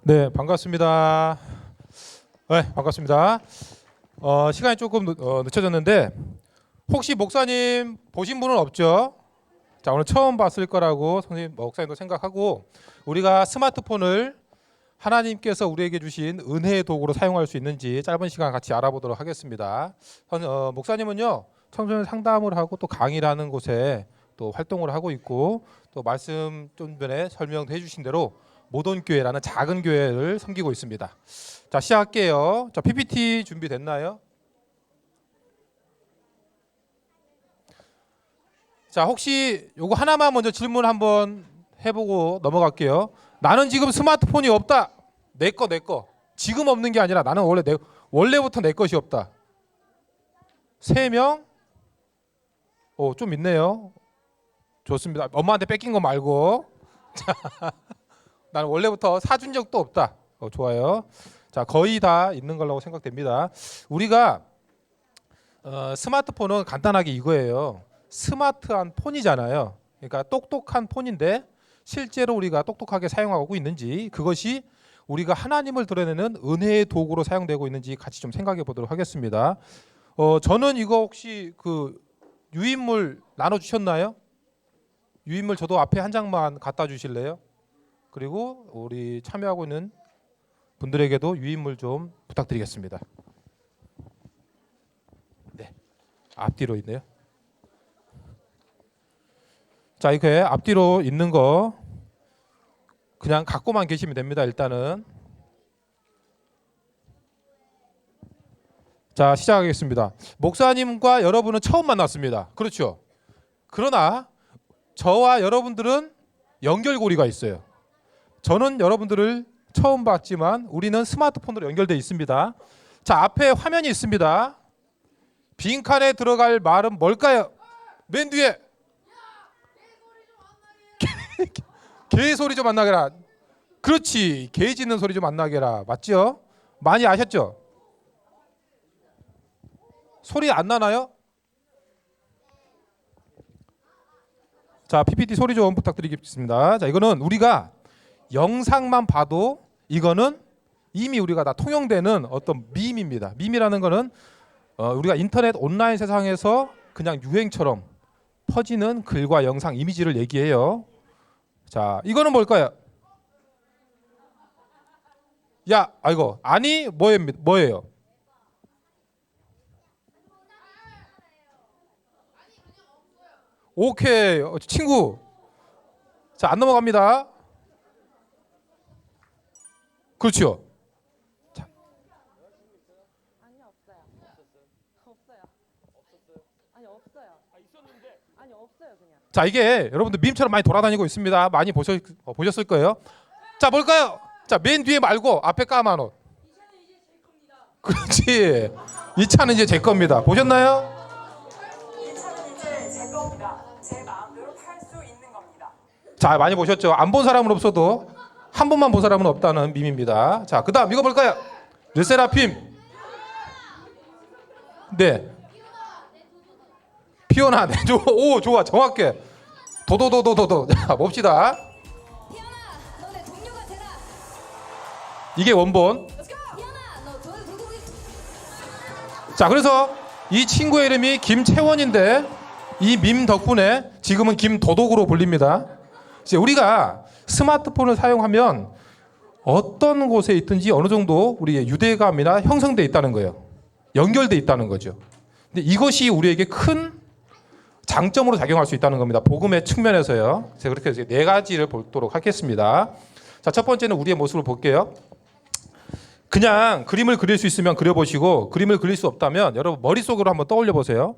네, 반갑습니다. 네, 반갑습니다. 시간이 조금 늦춰졌는데 혹시 목사님 보신 분은 없죠? 자, 오늘 처음 봤을 거라고 선생님, 목사님도 생각하고 우리가 스마트폰을 하나님께서 우리에게 주신 은혜의 도구로 사용할 수 있는지 짧은 시간 같이 알아보도록 하겠습니다. 목사님은요, 청소년 상담을 하고 또 강의를 하는 곳에 또 활동을 하고 있고 또 말씀 좀 전에 설명도 해주신 대로 모던교회라는 작은 교회를 섬기고 있습니다. 자, 시작할게요. 자, PPT 준비됐나요? 자, 혹시 요거 하나만 먼저 질문 한번 해보고 넘어갈게요. 나는 지금 스마트폰이 없다. 내 거. 지금 없는 게 아니라 나는 원래부터 내 것이 없다. 3명? 좀 있네요. 좋습니다. 엄마한테 뺏긴 거 말고. 자, 나는 원래부터 사준 적도 없다. 좋아요. 자, 거의 다 있는 걸로 생각됩니다. 우리가 스마트폰은 간단하게 이거예요. 스마트한 폰이잖아요. 그러니까 똑똑한 폰인데 실제로 우리가 똑똑하게 사용하고 있는지, 그것이 우리가 하나님을 드러내는 은혜의 도구로 사용되고 있는지 같이 좀 생각해 보도록 하겠습니다. 저는 이거 혹시 그 유인물 나눠주셨나요? 유인물 저도 앞에 한 장만 갖다 주실래요? 그리고 우리 참여하고 있는 분들에게도 유인물 좀 부탁드리겠습니다. 네, 앞뒤로 있네요. 자, 이렇게 앞뒤로 있는 거 그냥 갖고만 계시면 됩니다. 일단은 자, 시작하겠습니다. 목사님과 여러분은 처음 만났습니다. 그렇죠? 그러나 저와 여러분들은 연결고리가 있어요. 저는 여러분들을 처음 봤지만 우리는 스마트폰으로 연결되어 있습니다. 자, 앞에 화면이 있습니다. 빈칸에 들어갈 말은 뭘까요? 맨 뒤에 개 소리 좀 안 나게라. 그렇지, 개 짖는 소리 좀 안 나게라. 맞죠? 많이 아셨죠? 소리 안 나나요? 자, PPT 소리 좀 부탁드리겠습니다. 자, 이거는 우리가 영상만 봐도 이거는 이미 우리가 다 통용되는 어떤 밈입니다. 밈이라는 거는 우리가 인터넷 온라인 세상에서 그냥 유행처럼 퍼지는 글과 영상, 이미지를 얘기해요. 자, 이거는 뭘까요? 야, 아이고, 아니 뭐예요? 오케이, 친구. 자, 안 넘어갑니다. 그렇죠. 자, 아니 없어요. 없어요. 아니 없어요. 아니 없어요 그냥. 자, 이게 여러분들 밈처럼 많이 돌아다니고 있습니다. 많이 보셨을 거예요. 자, 뭘까요? 자, 맨 뒤에 말고 앞에 까만 옷. 그렇지. 이 차는 이제 제 겁니다. 보셨나요? 이 차는 이제 제 겁니다. 제 마음대로 탈 수 있는 겁니다. 자, 많이 보셨죠? 안 본 사람은 없어도 한 번만 본 사람은 없다는 밈입니다. 자, 그다음 이거 뭘까요? 르세라핌. 네. 피오나. 네, 오, 좋아, 정확해. 도도도도도도. 자, 봅시다. 피아나, 너 내 동료가 되라. 이게 원본. 피아나, 너 돈을 들고 오겠. 자, 그래서 이 친구의 이름이 김채원인데 이 밈 덕분에 지금은 김도독으로 불립니다. 이제 우리가 스마트폰을 사용하면 어떤 곳에 있든지 어느 정도 우리의 유대감이나 형성돼 있다는 거예요. 연결돼 있다는 거죠. 근데 이것이 우리에게 큰 장점으로 작용할 수 있다는 겁니다. 복음의 측면에서요. 제가 그렇게 해서 4가지를 보도록 하겠습니다. 자, 첫 번째는 우리의 모습을 볼게요. 그냥 그림을 그릴 수 있으면 그려보시고, 그림을 그릴 수 없다면 여러분 머릿속으로 한번 떠올려 보세요.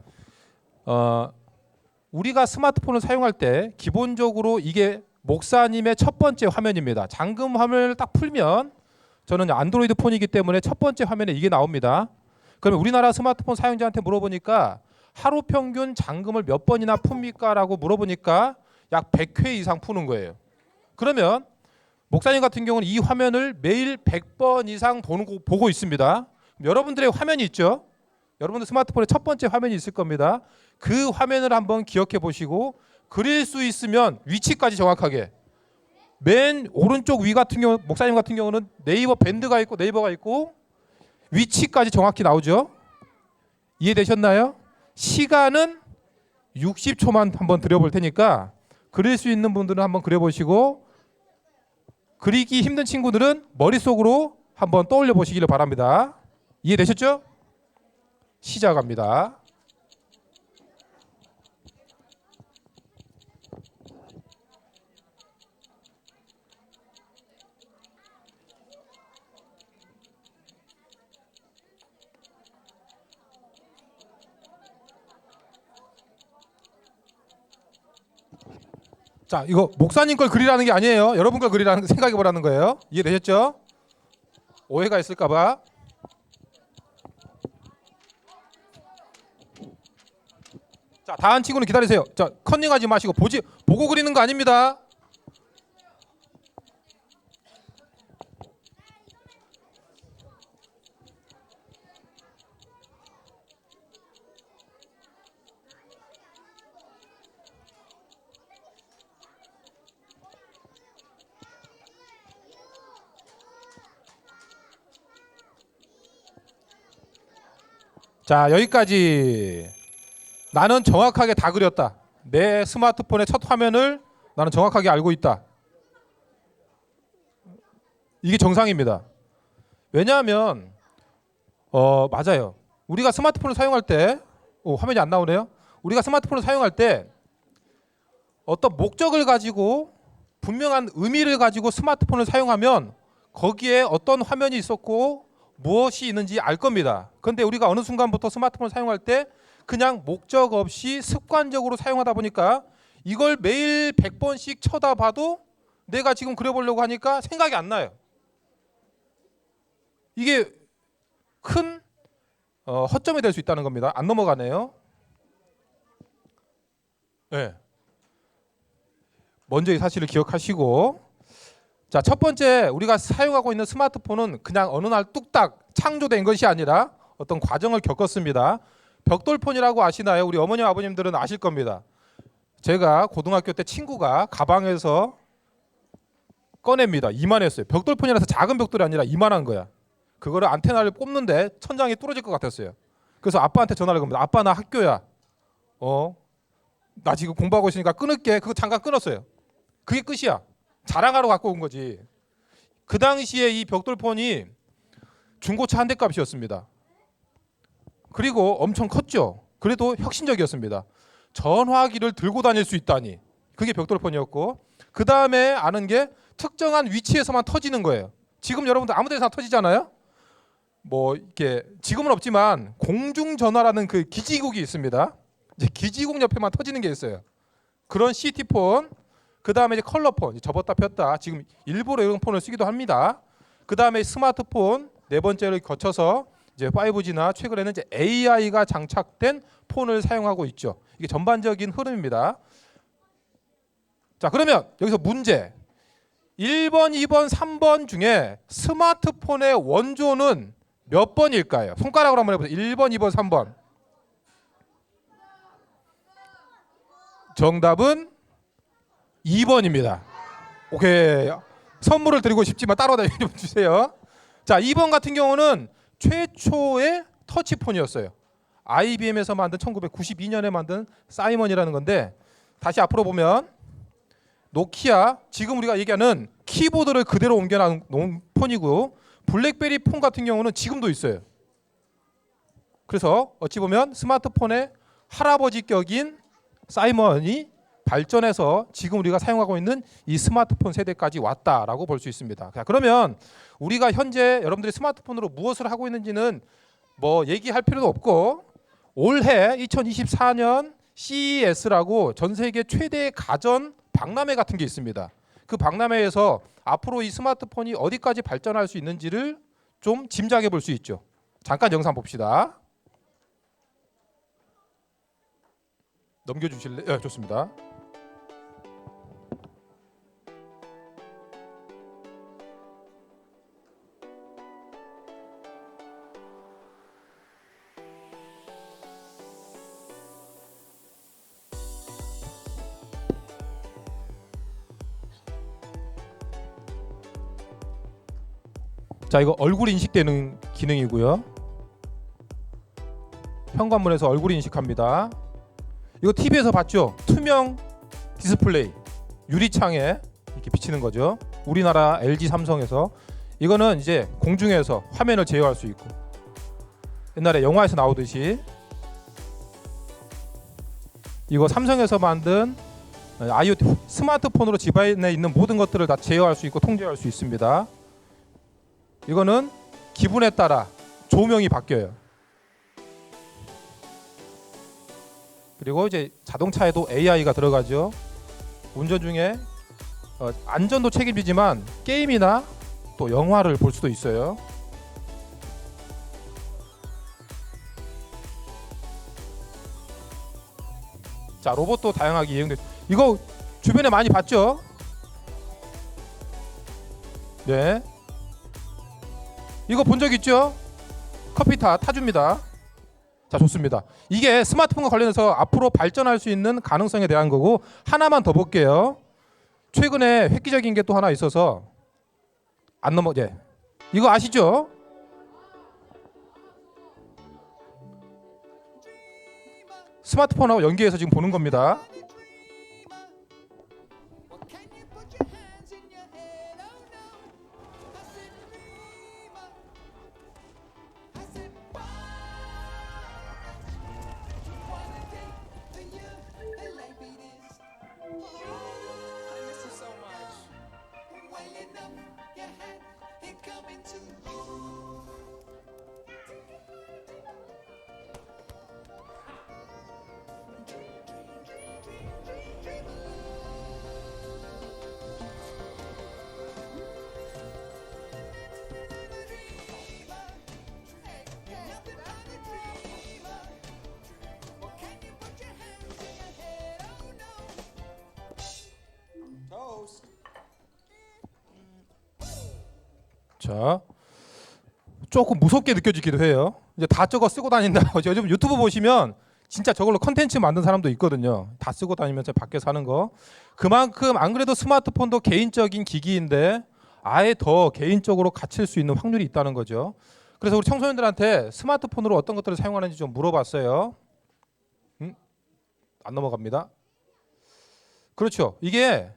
우리가 스마트폰을 사용할 때 기본적으로 이게 목사님의 첫 번째 화면입니다. 잠금 화면을 딱 풀면, 저는 안드로이드 폰이기 때문에 첫 번째 화면에 이게 나옵니다. 그러면 우리나라 스마트폰 사용자한테 물어보니까 하루 평균 잠금을 몇 번이나 풉니까? 라고 물어보니까 약 100회 이상 푸는 거예요. 그러면 목사님 같은 경우는 이 화면을 매일 100번 이상 보고 있습니다. 여러분들의 화면이 있죠? 여러분들 스마트폰에 첫 번째 화면이 있을 겁니다. 그 화면을 한번 기억해 보시고 그릴 수 있으면 위치까지 정확하게 맨 오른쪽 위 같은 경우 목사님 같은 경우는 네이버 밴드가 있고 네이버가 있고 위치까지 정확히 나오죠. 이해되셨나요? 시간은 60초만 한번 드려볼 테니까 그릴 수 있는 분들은 한번 그려보시고 그리기 힘든 친구들은 머릿속으로 한번 떠올려 보시기를 바랍니다. 이해되셨죠? 시작합니다. 자, 이거 목사님 걸 그리라는 게 아니에요. 여러분 걸 그리라는 생각해 보라는 거예요. 이해되셨죠? 오해가 있을까 봐. 자, 다음 친구는 기다리세요. 자, 컨닝하지 마시고 보고 그리는 거 아닙니다. 자, 여기까지. 나는 정확하게 다 그렸다. 내 스마트폰의 첫 화면을 나는 정확하게 알고 있다. 이게 정상입니다. 왜냐하면 맞아요. 우리가 스마트폰을 사용할 때 화면이 안 나오네요. 우리가 스마트폰을 사용할 때 어떤 목적을 가지고 분명한 의미를 가지고 스마트폰을 사용하면 거기에 어떤 화면이 있었고 무엇이 있는지 알 겁니다. 그런데 우리가 어느 순간부터 스마트폰을 사용할 때 그냥 목적 없이 습관적으로 사용하다 보니까 이걸 매일 100번씩 쳐다봐도 내가 지금 그려보려고 하니까 생각이 안 나요. 이게 큰 허점이 될 수 있다는 겁니다. 안 넘어가네요. 네. 먼저 이 사실을 기억하시고, 자, 첫 번째 우리가 사용하고 있는 스마트폰은 그냥 어느 날 뚝딱 창조된 것이 아니라 어떤 과정을 겪었습니다. 벽돌폰이라고 아시나요? 우리 어머님 아버님들은 아실 겁니다. 제가 고등학교 때 친구가 가방에서 꺼냅니다. 이만했어요. 벽돌폰이라서 작은 벽돌이 아니라 이만한 거야. 그거를 안테나를 꼽는데 천장이 뚫어질 것 같았어요. 그래서 아빠한테 전화를 겁니다. 아빠 나 학교야. 나 지금 공부하고 있으니까 끊을게. 그거 잠깐 끊었어요. 그게 끝이야. 자랑하러 갖고 온 거지. 그 당시에 이 벽돌폰이 중고차 한 대 값이었습니다. 그리고 엄청 컸죠. 그래도 혁신적이었습니다. 전화기를 들고 다닐 수 있다니. 그게 벽돌폰이었고, 그 다음에 아는 게 특정한 위치에서만 터지는 거예요. 지금 여러분들 아무 데나 터지잖아요. 뭐 이렇게 지금은 없지만 공중전화라는 그 기지국이 있습니다. 이제 기지국 옆에만 터지는 게 있어요. 그런 CT폰, 그 다음에 이제 컬러폰, 접었다 폈다. 지금 일부러 이런 폰을 쓰기도 합니다. 그 다음에 스마트폰 네 번째를 거쳐서 이제 5G나 최근에는 이제 AI가 장착된 폰을 사용하고 있죠. 이게 전반적인 흐름입니다. 자, 그러면 여기서 문제. 1번, 2번, 3번 중에 스마트폰의 원조는 몇 번일까요? 손가락으로 한번 해보세요. 1번, 2번, 3번. 정답은 2번입니다. 오케이. 선물을 드리고 싶지만 따로 주세요. 자, 2번 같은 경우는 최초의 터치폰이었어요. IBM에서 만든 1992년에 만든 사이먼이라는 건데, 다시 앞으로 보면 노키아, 지금 우리가 얘기하는 키보드를 그대로 옮겨놓은 폰이고, 블랙베리 폰 같은 경우는 지금도 있어요. 그래서 어찌 보면 스마트폰의 할아버지격인 사이먼이 발전해서 지금 우리가 사용하고 있는 이 스마트폰 세대까지 왔다라고 볼 수 있습니다. 자, 그러면 우리가 현재 여러분들이 스마트폰으로 무엇을 하고 있는지는 뭐 얘기할 필요도 없고, 올해 2024년 CES라고 전 세계 최대 가전 박람회 같은 게 있습니다. 그 박람회에서 앞으로 이 스마트폰이 어디까지 발전할 수 있는지를 좀 짐작해 볼 수 있죠. 잠깐 영상 봅시다. 넘겨주실래요? 네, 좋습니다. 자, 이거 얼굴 인식되는 기능이고요. 현관문에서 얼굴 인식합니다. 이거 TV에서 봤죠? 투명 디스플레이, 유리창에 이렇게 비치는 거죠. 우리나라 LG 삼성에서. 이거는 이제 공중에서 화면을 제어할 수 있고, 옛날에 영화에서 나오듯이. 이거 삼성에서 만든 IoT 스마트폰으로 집안에 있는 모든 것들을 다 제어할 수 있고 통제할 수 있습니다. 이거는 기분에 따라 조명이 바뀌어요. 그리고 이제 자동차에도 AI가 들어가죠. 운전 중에 안전도 책임지지만 게임이나 또 영화를 볼 수도 있어요. 자, 로봇도 다양하게 이용돼. 이거 주변에 많이 봤죠? 네. 이거 본 적 있죠? 커피 타줍니다. 자, 좋습니다. 이게 스마트폰과 관련해서 앞으로 발전할 수 있는 가능성에 대한 거고, 하나만 더 볼게요. 최근에 획기적인 게 또 하나 있어서 안 넘어제. 이거 아시죠? 스마트폰하고 연계해서 지금 보는 겁니다. 자, 조금 무섭게 느껴지기도 해요. 이제 다 저거 쓰고 다닌다고. 요즘 유튜브 보시면 진짜 저걸로 컨텐츠 만든 사람도 있거든요. 다 쓰고 다니면서 밖에서 하는 거. 그만큼 안 그래도 스마트폰도 개인적인 기기인데 아예 더 개인적으로 갇힐 수 있는 확률이 있다는 거죠. 그래서 우리 청소년들한테 스마트폰으로 어떤 것들을 사용하는지 좀 물어봤어요. 안 넘어갑니다. 그렇죠. 이게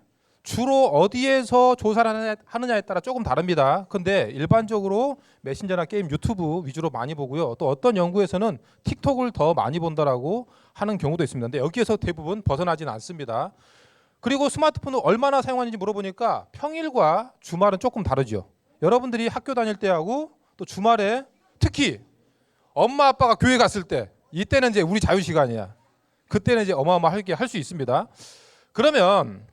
주로 어디에서 조사를 하느냐에 따라 조금 다릅니다. 근데 일반적으로 메신저나 게임, 유튜브 위주로 많이 보고요. 또 어떤 연구에서는 틱톡을 더 많이 본다라고 하는 경우도 있습니다. 근데 여기에서 대부분 벗어나지는 않습니다. 그리고 스마트폰을 얼마나 사용하는지 물어보니까 평일과 주말은 조금 다르죠. 여러분들이 학교 다닐 때하고 또 주말에 특히 엄마 아빠가 교회 갔을 때, 이때는 이제 우리 자유 시간이야. 그때는 이제 어마어마하게 할 수 있습니다. 그러면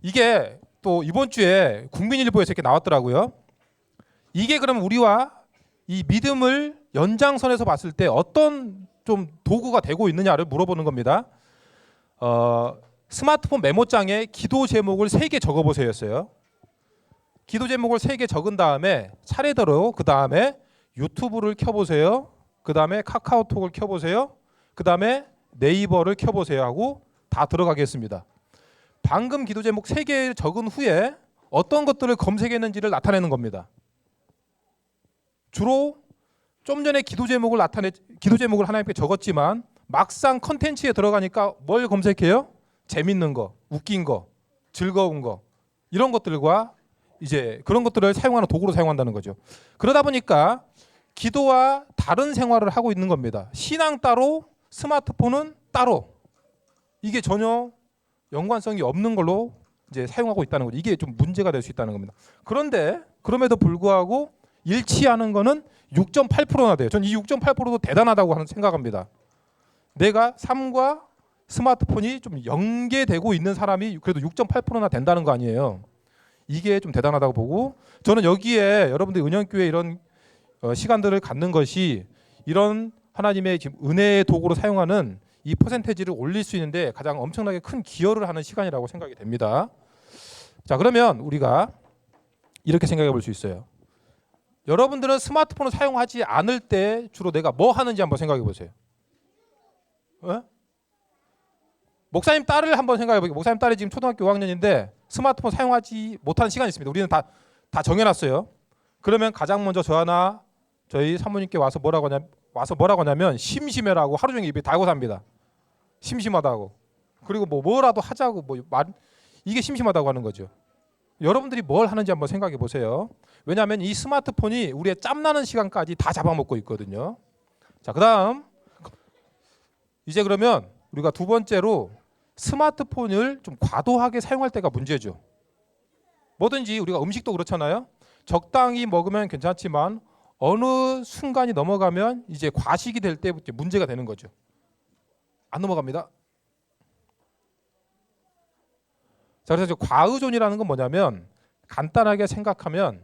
이게 또 이번 주에 국민일보에서 이렇게 나왔더라고요. 이게 그럼 우리와 이 믿음을 연장선에서 봤을 때 어떤 좀 도구가 되고 있느냐를 물어보는 겁니다. 스마트폰 메모장에 기도 제목을 3개 적어보세요였어요. 기도 제목을 3개 적은 다음에 차례대로 그 다음에 유튜브를 켜보세요. 그 다음에 카카오톡을 켜보세요. 그 다음에 네이버를 켜보세요 하고 다 들어가겠습니다. 방금 기도 제목 3개 적은 후에 어떤 것들을 검색했는지를 나타내는 겁니다. 주로 좀 전에 기도 제목을 하나님께 적었지만 막상 컨텐츠에 들어가니까 뭘 검색해요? 재밌는 거, 웃긴 거, 즐거운 거, 이런 것들과 이제 그런 것들을 사용하는 도구로 사용한다는 거죠. 그러다 보니까 기도와 다른 생활을 하고 있는 겁니다. 신앙 따로, 스마트폰은 따로. 이게 전혀 연관성이 없는 걸로 이제 사용하고 있다는 거죠. 이게 좀 문제가 될 수 있다는 겁니다. 그런데 그럼에도 불구하고 일치하는 거는 6.8%나 돼요. 전 이 6.8%도 대단하다고 생각합니다. 내가 삶과 스마트폰이 좀 연계되고 있는 사람이 그래도 6.8%나 된다는 거 아니에요. 이게 좀 대단하다고 보고, 저는 여기에 여러분들 은영교회 이런 시간들을 갖는 것이 이런 하나님의 지금 은혜의 도구로 사용하는 이 퍼센테이지를 올릴 수 있는데 가장 엄청나게 큰 기여를 하는 시간이라고 생각이 됩니다. 자, 그러면 우리가 이렇게 생각해 볼 수 있어요. 여러분들은 스마트폰을 사용하지 않을 때 주로 내가 뭐 하는지 한번 생각해 보세요. 목사님 딸을 한번 생각해 보세요. 목사님 딸이 지금 초등학교 5학년인데 스마트폰 사용하지 못하는 시간이 있습니다. 우리는 다 정해놨어요. 그러면 가장 먼저 저나 저희 사모님께 와서 뭐라고 하냐면 심심해라고 하루 종일 입에 달고 삽니다. 심심하다고. 그리고 뭐라도 하자고 이게 심심하다고 하는 거죠. 여러분들이 뭘 하는지 한번 생각해 보세요. 왜냐하면 이 스마트폰이 우리의 짬나는 시간까지 다 잡아먹고 있거든요. 자, 그다음 이제 그러면 우리가 두 번째로 스마트폰을 좀 과도하게 사용할 때가 문제죠. 뭐든지 우리가 음식도 그렇잖아요. 적당히 먹으면 괜찮지만 어느 순간이 넘어가면 이제 과식이 될 때부터 문제가 되는 거죠. 안 넘어갑니다. 자, 그래서 과의존이라는 건 뭐냐면 간단하게 생각하면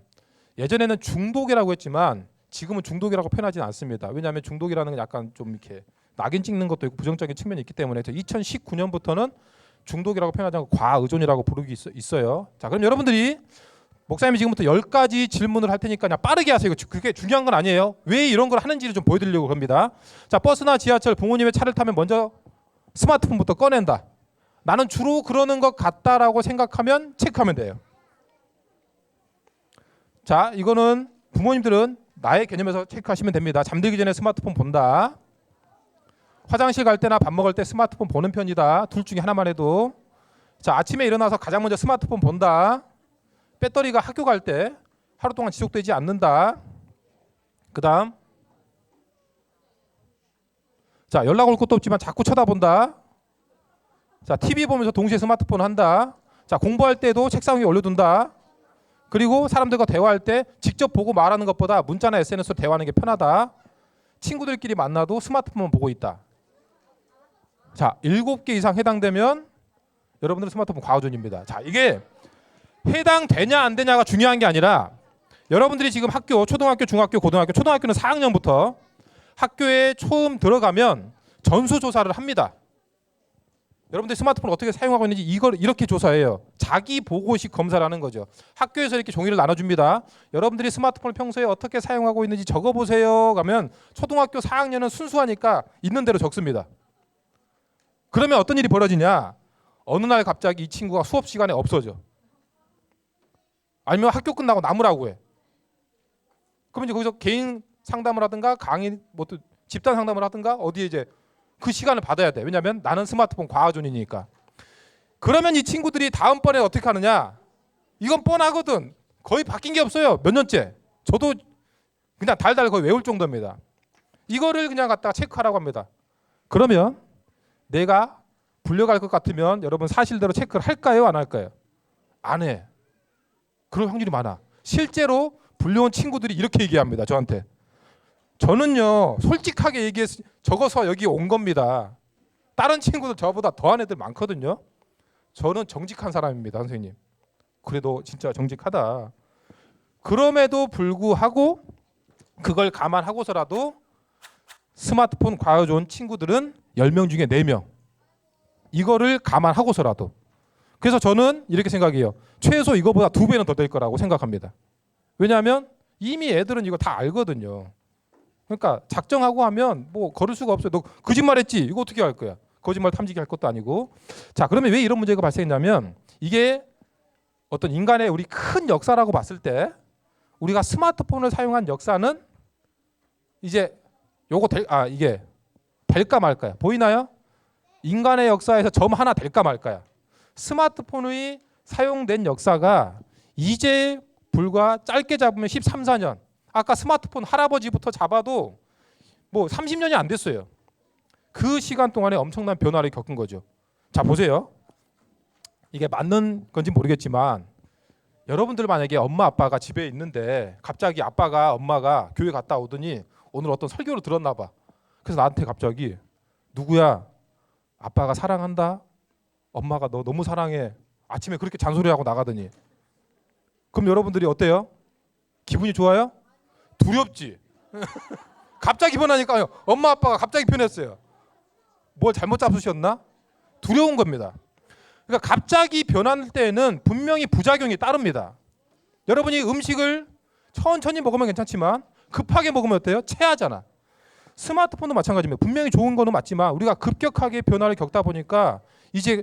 예전에는 중독이라고 했지만 지금은 중독이라고 표현하지는 않습니다. 왜냐하면 중독이라는 건 약간 좀 이렇게 낙인 찍는 것도 있고 부정적인 측면이 있기 때문에 2019년부터는 중독이라고 표현하지 않고 과의존이라고 부르기 있어요. 자, 그럼 여러분들이 목사님이 지금부터 10가지 질문을 할 테니까 그냥 빠르게 하세요. 그게 중요한 건 아니에요. 왜 이런 걸 하는지를 좀 보여드리려고 합니다. 자, 버스나 지하철 부모님의 차를 타면 먼저 스마트폰부터 꺼낸다. 나는 주로 그러는 것 같다라고 생각하면 체크하면 돼요. 자, 이거는 부모님들은 나의 개념에서 체크하시면 됩니다. 잠들기 전에 스마트폰 본다. 화장실 갈 때나 밥 먹을 때 스마트폰 보는 편이다. 둘 중에 하나만 해도. 자, 아침에 일어나서 가장 먼저 스마트폰 본다. 배터리가 학교 갈 때 하루 동안 지속되지 않는다. 그 다음, 자, 연락 올 것도 없지만 자꾸 쳐다본다. 자, TV 보면서 동시에 스마트폰 한다. 자, 공부할 때도 책상 위에 올려둔다. 그리고 사람들과 대화할 때 직접 보고 말하는 것보다 문자나 SNS로 대화하는 게 편하다. 친구들끼리 만나도 스마트폰만 보고 있다. 자, 7개 이상 해당되면 여러분들은 스마트폰 과의존입니다. 자, 이게 해당되냐 안 되냐가 중요한 게 아니라 여러분들이 지금 학교, 초등학교, 중학교, 고등학교, 초등학교는 4학년부터 학교에 처음 들어가면 전수조사를 합니다. 여러분들 스마트폰 어떻게 사용하고 있는지 이걸 이렇게 조사해요. 자기 보고식 검사를 하는 거죠. 학교에서 이렇게 종이를 나눠줍니다. 여러분들이 스마트폰을 평소에 어떻게 사용하고 있는지 적어보세요. 가면 초등학교 4학년은 순수하니까 있는 대로 적습니다. 그러면 어떤 일이 벌어지냐? 어느 날 갑자기 이 친구가 수업 시간에 없어져. 아니면 학교 끝나고 남으라고 해. 그러면 이제 거기서 개인 상담을 하든가 강의 또 집단 상담을 하든가 어디에 이제 그 시간을 받아야 돼. 왜냐하면 나는 스마트폰 과의존이니까. 그러면 이 친구들이 다음번에 어떻게 하느냐? 이건 뻔하거든. 거의 바뀐 게 없어요. 몇 년째. 저도 그냥 달달 거의 외울 정도입니다. 이거를 그냥 갖다가 체크하라고 합니다. 그러면 내가 불려갈 것 같으면 여러분 사실대로 체크를 할까요? 안 할까요? 안 해. 그럴 확률이 많아. 실제로 불려온 친구들이 이렇게 얘기합니다. 저한테. 저는요 솔직하게 적어서 여기 온 겁니다. 다른 친구들 저보다 더한 애들 많거든요. 저는 정직한 사람입니다, 선생님. 그래도 진짜 정직하다. 그럼에도 불구하고 그걸 감안하고서라도 스마트폰 과의존 친구들은 10명 중에 4명. 이거를 감안하고서라도. 그래서 저는 이렇게 생각해요. 최소 이거보다 2배는 더 될 거라고 생각합니다. 왜냐하면 이미 애들은 이거 다 알거든요. 그러니까 작정하고 하면 뭐 걸을 수가 없어요. 너 거짓말했지? 이거 어떻게 할 거야? 거짓말 탐지기 할 것도 아니고. 자, 그러면 왜 이런 문제가 발생했냐면 이게 어떤 인간의 우리 큰 역사라고 봤을 때 우리가 스마트폰을 사용한 역사는 이제 이게 될까 말까요? 보이나요? 인간의 역사에서 점 하나 될까 말까요? 스마트폰이 사용된 역사가 이제 불과 짧게 잡으면 13, 14년. 아까 스마트폰 할아버지부터 잡아도 뭐 30년이 안 됐어요. 그 시간 동안에 엄청난 변화를 겪은 거죠. 자, 보세요. 이게 맞는 건지 모르겠지만 여러분들 만약에 엄마 아빠가 집에 있는데 갑자기 엄마가 교회 갔다 오더니 오늘 어떤 설교를 들었나 봐. 그래서 나한테 갑자기 누구야? 아빠가 사랑한다. 엄마가 너 너무 사랑해. 아침에 그렇게 잔소리하고 나가더니. 그럼 여러분들이 어때요? 기분이 좋아요? 두렵지. 갑자기 변하니까요. 엄마 아빠가 갑자기 변했어요. 뭘 잘못 잡수셨나? 두려운 겁니다. 그러니까 갑자기 변할 때는 분명히 부작용이 따릅니다. 여러분이 음식을 천천히 먹으면 괜찮지만 급하게 먹으면 어때요? 체하잖아. 스마트폰도 마찬가지입니다. 분명히 좋은 거는 맞지만 우리가 급격하게 변화를 겪다 보니까 이제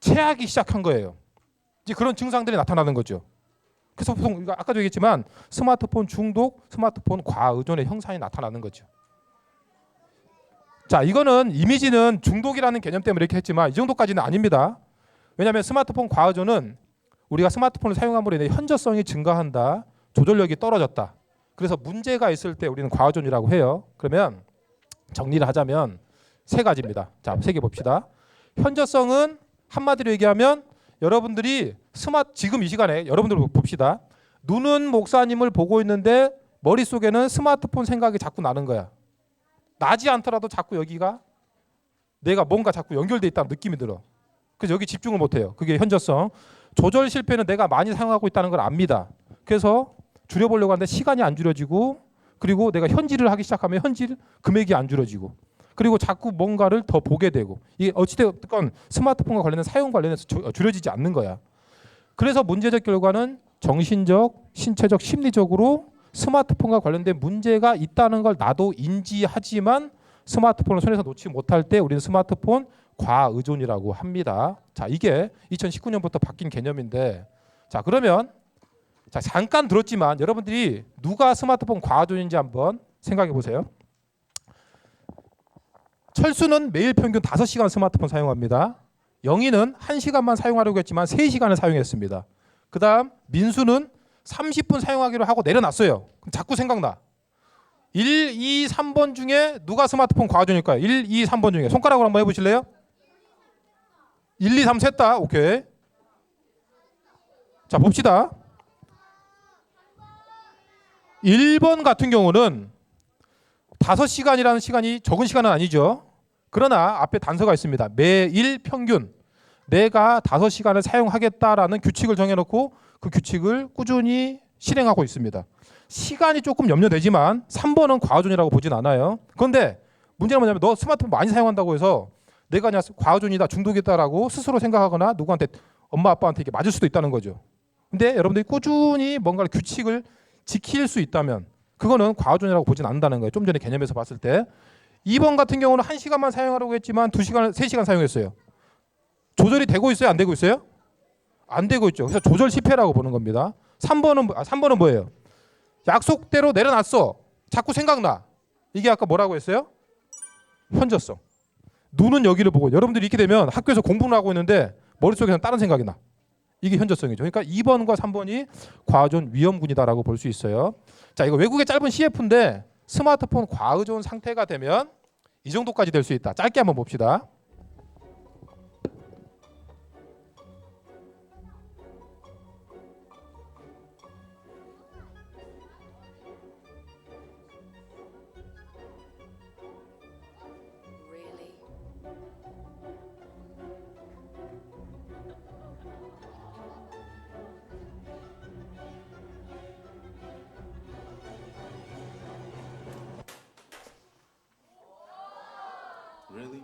체하기 시작한 거예요. 이제 그런 증상들이 나타나는 거죠. 그래서 보통 우리가 아까도 얘기했지만 스마트폰 중독, 스마트폰 과의존의 형상이 나타나는 거죠. 자, 이거는 이미지는 중독이라는 개념 때문에 이렇게 했지만 이 정도까지는 아닙니다. 왜냐하면 스마트폰 과의존은 우리가 스마트폰을 사용함으로 인해 현저성이 증가한다, 조절력이 떨어졌다. 그래서 문제가 있을 때 우리는 과의존이라고 해요. 그러면 정리를 하자면 세 가지입니다. 자, 세 개 봅시다. 현저성은 한마디로 얘기하면 여러분들이 지금 이 시간에 여러분들 봅시다. 눈은 목사님을 보고 있는데 머릿속에는 스마트폰 생각이 자꾸 나는 거야. 나지 않더라도 자꾸 여기가 내가 뭔가 자꾸 연결돼 있다는 느낌이 들어. 그래서 여기 집중을 못해요. 그게 현저성. 조절 실패는 내가 많이 사용하고 있다는 걸 압니다. 그래서 줄여보려고 하는데 시간이 안 줄여지고, 그리고 내가 현질을 하기 시작하면 현질 금액이 안 줄여지고, 그리고 자꾸 뭔가를 더 보게 되고, 이게 어찌됐건 스마트폰과 관련된 사용 관련해서 줄여지지 않는 거야. 그래서 문제적 결과는 정신적, 신체적, 심리적으로 스마트폰과 관련된 문제가 있다는 걸 나도 인지하지만 스마트폰을 손에서 놓지 못할 때 우리는 스마트폰 과의존이라고 합니다. 자, 이게 2019년부터 바뀐 개념인데, 자, 그러면 자, 잠깐 들었지만 여러분들이 누가 스마트폰 과의존인지 한번 생각해 보세요. 철수는 매일 평균 5시간 스마트폰 사용합니다. 영희는 1시간만 사용하려고 했지만 3시간을 사용했습니다. 그 다음 민수는 30분 사용하기로 하고 내려놨어요. 그럼 자꾸 생각나. 1, 2, 3번 중에 누가 스마트폰 과의존일까요? 1, 2, 3번 중에 손가락으로 한번 해보실래요? 1, 2, 3 셋 다. 오케이. 자, 봅시다. 1번 같은 경우는 5시간이라는 시간이 적은 시간은 아니죠. 그러나 앞에 단서가 있습니다. 매일 평균 내가 5시간을 사용하겠다라는 규칙을 정해놓고 그 규칙을 꾸준히 실행하고 있습니다. 시간이 조금 염려되지만 3번은 과의존이라고 보진 않아요. 그런데 문제는 뭐냐면 너 스마트폰 많이 사용한다고 해서 내가 그냥 과의존이다, 중독이다라고 스스로 생각하거나 누구한테, 엄마 아빠한테 이게 맞을 수도 있다는 거죠. 근데 여러분들이 꾸준히 뭔가 규칙을 지킬 수 있다면 그거는 과의존이라고 보진 않는다는 거예요. 좀 전에 개념에서 봤을 때. 2번 같은 경우는 1시간만 사용하려고 했지만 2시간, 3시간 사용했어요. 조절이 되고 있어요? 안 되고 있어요? 안 되고 있죠. 그래서 조절 실패라고 보는 겁니다. 3번은 뭐예요? 약속대로 내려놨어. 자꾸 생각나. 이게 아까 뭐라고 했어요? 현저성. 눈은 여기를 보고, 여러분들이 이렇게 되면 학교에서 공부를 하고 있는데 머릿속에는 다른 생각이 나. 이게 현저성이죠. 그러니까 2번과 3번이 과의존 위험군이다라고 볼 수 있어요. 자, 이거 외국의 짧은 CF인데 스마트폰 과의존 상태가 되면 이 정도까지 될 수 있다. 짧게 한번 봅시다. Really?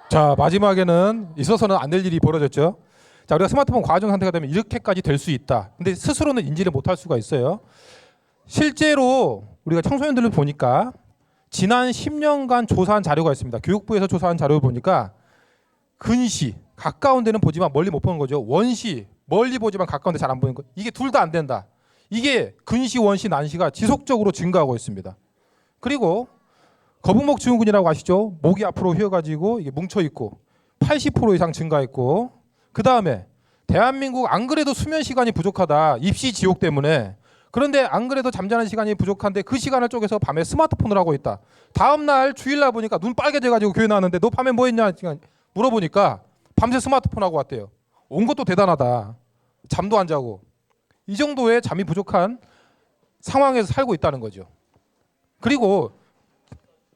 자, 마지막에는 있어서는 안 될 일이 벌어졌죠. 자, 우리가 스마트폰 과의존 상태가 되면 이렇게까지 될 수 있다. 근데 스스로는 인지를 못할 수가 있어요. 실제로 우리가 청소년들을 보니까 지난 10년간 조사한 자료가 있습니다. 교육부에서 조사한 자료를 보니까 근시, 가까운 데는 보지만 멀리 못 보는 거죠. 원시, 멀리 보지만 가까운 데 잘 안 보이는 거. 이게 둘 다 안 된다. 이게 근시, 원시, 난시가 지속적으로 증가하고 있습니다. 그리고 거북목 증후군이라고 아시죠? 목이 앞으로 휘어가지고 이게 뭉쳐있고 80% 이상 증가했고, 그 다음에 대한민국 안 그래도 수면 시간이 부족하다. 입시 지옥 때문에. 그런데 안 그래도 잠자는 시간이 부족한데 그 시간을 쪼개서 밤에 스마트폰을 하고 있다. 다음날 주일날 보니까 눈 빨개져가지고 교회 나왔는데 너 밤에 뭐 했냐 물어보니까 밤새 스마트폰 하고 왔대요. 온 것도 대단하다. 잠도 안 자고. 이 정도의 잠이 부족한 상황에서 살고 있다는 거죠. 그리고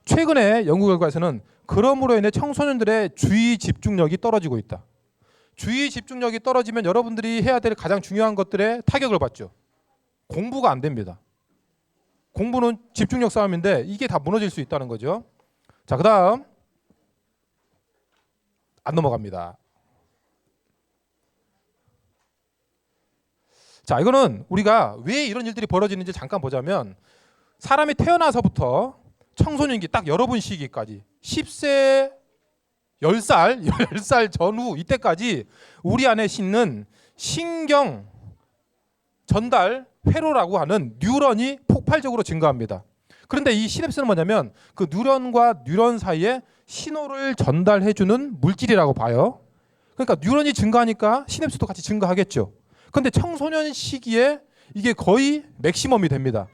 최근에 연구 결과에서는 그럼으로 인해 청소년들의 주의 집중력이 떨어지고 있다. 주의 집중력이 떨어지면 여러분들이 해야 될 가장 중요한 것들에 타격을 받죠. 공부가 안 됩니다. 공부는 집중력 싸움인데 이게 다 무너질 수 있다는 거죠. 자, 그다음 안 넘어갑니다. 자, 이거는 우리가 왜 이런 일들이 벌어지는지 잠깐 보자면 사람이 태어나서부터 청소년기 딱 여러분 시기까지 10세 10살 10살 전후 이때까지 우리 안에 싣는 신경 전달 회로라고 하는 뉴런이 폭발적으로 증가합니다. 그런데 이 시냅스는 뭐냐면 그 뉴런과 뉴런 사이에 신호를 전달해주는 물질이라고 봐요. 그러니까 뉴런이 증가하니까 시냅스도 같이 증가하겠죠. 그런데 청소년 시기에 이게 거의 맥시멈이 됩니다.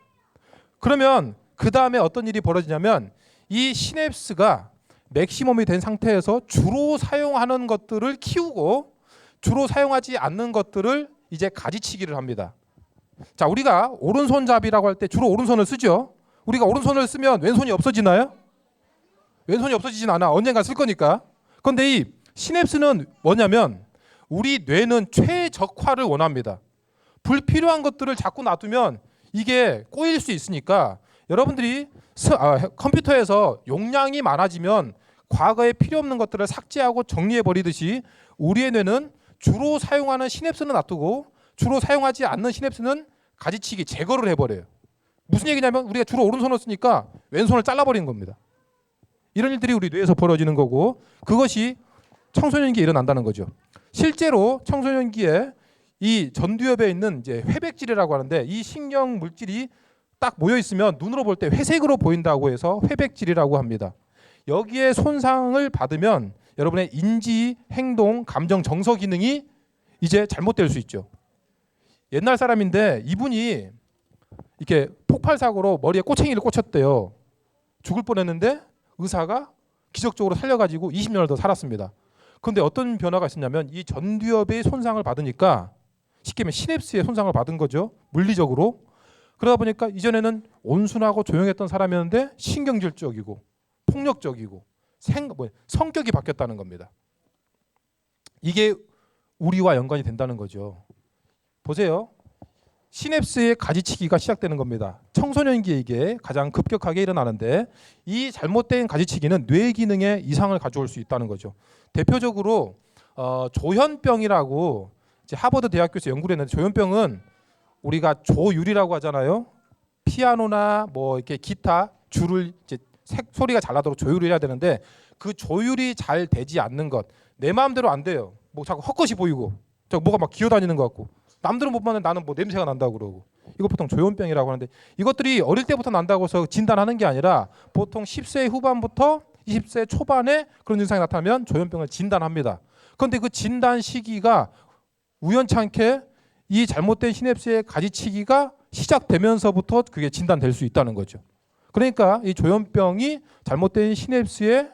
그러면 그 다음에 어떤 일이 벌어지냐면 이 시냅스가 맥시멈이 된 상태에서 주로 사용하는 것들을 키우고 주로 사용하지 않는 것들을 이제 가지치기를 합니다. 자, 우리가 오른손잡이라고 할 때 주로 오른손을 쓰죠. 우리가 오른손을 쓰면 왼손이 없어지나요? 왼손이 없어지진 않아. 언젠가 쓸 거니까. 그런데 이 시냅스는 뭐냐면 우리 뇌는 최적화를 원합니다. 불필요한 것들을 자꾸 놔두면 이게 꼬일 수 있으니까 여러분들이 컴퓨터에서 용량이 많아지면 과거에 필요 없는 것들을 삭제하고 정리해 버리듯이 우리의 뇌는 주로 사용하는 시냅스는 놔두고 주로 사용하지 않는 시냅스는 가지치기 제거를 해버려요. 무슨 얘기냐면 우리가 주로 오른손을 쓰니까 왼손을 잘라버리는 겁니다. 이런 일들이 우리 뇌에서 벌어지는 거고 그것이 청소년기에 일어난다는 거죠. 실제로 청소년기에 이 전두엽에 있는 이제 회백질이라고 하는데 이 신경 물질이 딱 모여 있으면 눈으로 볼 때 회색으로 보인다고 해서 회백질이라고 합니다. 여기에 손상을 받으면 여러분의 인지, 행동, 감정, 정서 기능이 이제 잘못될 수 있죠. 옛날 사람인데 이분이 이렇게 폭발 사고로 머리에 꼬챙이를 꽂혔대요. 죽을 뻔했는데 의사가 기적적으로 살려가지고 20년을 더 살았습니다. 그런데 어떤 변화가 있었냐면 이 전두엽의 손상을 받으니까 쉽게 말하면 시냅스의 손상을 받은 거죠. 물리적으로. 그러다 보니까 이전에는 온순하고 조용했던 사람이었는데 신경질적이고 폭력적이고 성격이 바뀌었다는 겁니다. 이게 우리와 연관이 된다는 거죠. 보세요. 시냅스의 가지치기가 시작되는 겁니다. 청소년기에 이게 가장 급격하게 일어나는데 이 잘못된 가지치기는 뇌 기능에 이상을 가져올 수 있다는 거죠. 대표적으로 조현병이라고 이제 하버드 대학교에서 연구를 했는데 조현병은 우리가 조율이라고 하잖아요. 피아노나 뭐 이렇게 기타 줄을 이제 소리가 잘 나도록 조율을 해야 되는데 그 조율이 잘 되지 않는 것, 내 마음대로 안 돼요. 뭐 자꾸 헛것이 보이고, 저 뭐가 막 기어다니는 것 같고, 남들은 못 봤는데 나는 뭐 냄새가 난다고 그러고, 이거 보통 조현병이라고 하는데 이것들이 어릴 때부터 난다고 해서 진단하는 게 아니라 보통 10세 후반부터 20세 초반에 그런 증상이 나타나면 조현병을 진단합니다. 그런데 그 진단 시기가 우연찮게 이 잘못된 시냅스의 가지치기가 시작되면서부터 그게 진단될 수 있다는 거죠. 그러니까 이 조현병이 잘못된 시냅스의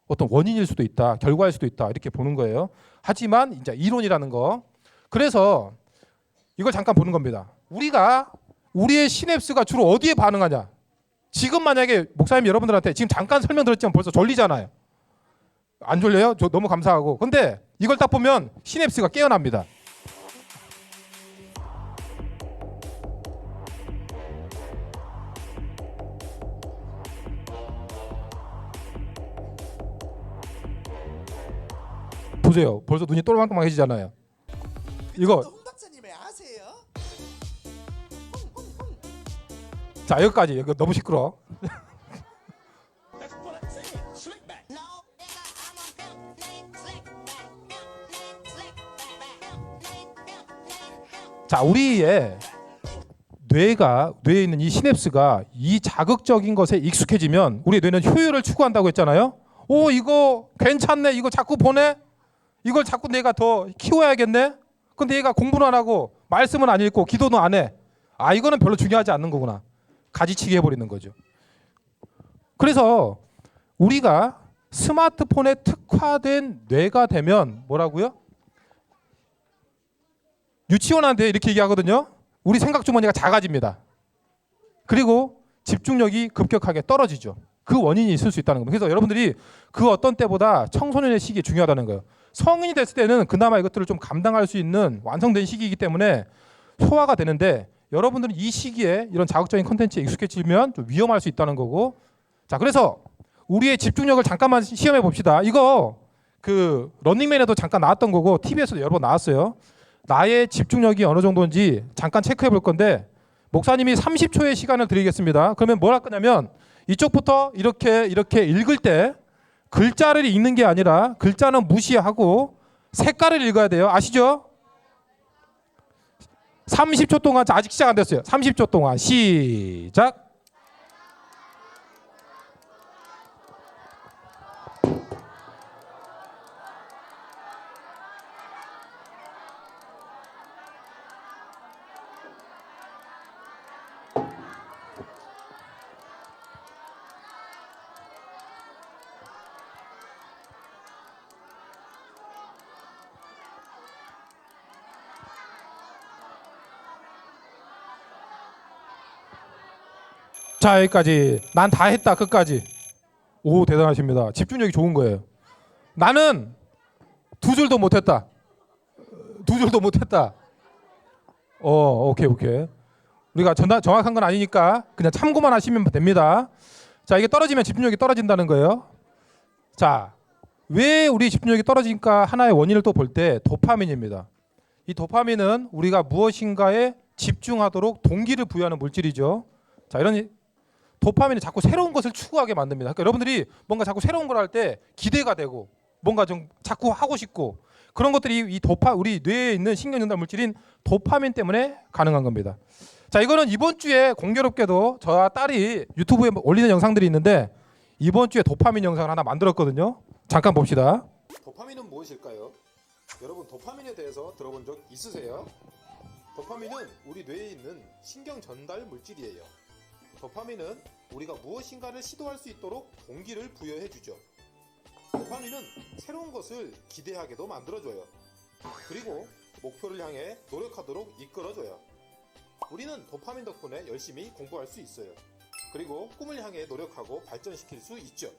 어떤 원인일 수도 있다, 결과일 수도 있다 이렇게 보는 거예요. 하지만 이제 이론이라는 거. 그래서 이걸 잠깐 보는 겁니다. 우리의 시냅스가 주로 어디에 반응하냐? 지금 만약에 목사님 여러분들한테 지금 잠깐 설명드렸지만 벌써 졸리잖아요. 안 졸려요? 저 너무 감사하고. 근데 이걸 딱 보면 시냅스가 깨어납니다. 보세요. 벌써 눈이 또랑또랑해지잖아요. 이거 홍 박사님을 아세요? 자 여기까지. 이거 너무 시끄러. 자, 우리의 뇌에 있는 이 시냅스가 이 자극적인 것에 익숙해지면 우리 뇌는 효율을 추구한다고 했잖아요. 오, 이거 괜찮네. 이거 자꾸 보내. 이걸 자꾸 내가 더 키워야겠네. 근데 얘가 공부는 안 하고 말씀은 안 읽고 기도는 안 해. 아, 이거는 별로 중요하지 않는 거구나. 가지치기 해버리는 거죠. 그래서 우리가 스마트폰에 특화된 뇌가 되면 뭐라고요? 유치원한테 이렇게 얘기하거든요. 우리 생각 주머니가 작아집니다. 그리고 집중력이 급격하게 떨어지죠. 그 원인이 있을 수 있다는 겁니다. 그래서 여러분들이 그 어떤 때보다 청소년의 시기에 중요하다는 거예요. 성인이 됐을 때는 그나마 이것들을 좀 감당할 수 있는 완성된 시기이기 때문에 소화가 되는데 여러분들은 이 시기에 이런 자극적인 콘텐츠에 익숙해지면 좀 위험할 수 있다는 거고. 자, 그래서 우리의 집중력을 잠깐만 시험해 봅시다. 이거 그 런닝맨에도 잠깐 나왔던 거고 TV에서도 여러 번 나왔어요. 나의 집중력이 어느 정도인지 잠깐 체크해 볼 건데 목사님이 30초의 시간을 드리겠습니다. 그러면 뭘 할 거냐면 이쪽부터 이렇게 읽을 때 글자를 읽는 게 아니라 글자는 무시하고 색깔을 읽어야 돼요. 아시죠? 30초 동안 아직 시작 안 됐어요. 30초 동안 시작. 자, 여기까지. 난 다 했다. 끝까지. 오, 대단하십니다. 집중력이 좋은 거예요. 나는 두 줄도 못했다. 두 줄도 못했다. 오케이. 우리가 정확한 건 아니니까 그냥 참고만 하시면 됩니다. 자, 이게 떨어지면 집중력이 떨어진다는 거예요. 자, 왜 우리 집중력이 떨어질까? 하나의 원인을 또 볼 때 도파민입니다. 이 도파민은 우리가 무엇인가에 집중하도록 동기를 부여하는 물질이죠. 자, 이런 도파민이 자꾸 새로운 것을 추구하게 만듭니다. 그러니까 여러분들이 뭔가 자꾸 새로운 걸 할 때 기대가 되고 뭔가 좀 자꾸 하고 싶고 그런 것들이 우리 뇌에 있는 신경 전달 물질인 도파민 때문에 가능한 겁니다. 자, 이거는 이번 주에 공교롭게도 저와 딸이 유튜브에 올리는 영상들이 있는데 이번 주에 도파민 영상을 하나 만들었거든요. 잠깐 봅시다. 도파민은 무엇일까요? 여러분 도파민에 대해서 들어본 적 있으세요? 도파민은 우리 뇌에 있는 신경 전달 물질이에요. 도파민은 우리가 무엇인가를 시도할 수 있도록 동기를 부여해 주죠. 도파민은 새로운 것을 기대하게도 만들어줘요. 그리고 목표를 향해 노력하도록 이끌어줘요. 우리는 도파민 덕분에 열심히 공부할 수 있어요. 그리고 꿈을 향해 노력하고 발전시킬 수 있죠.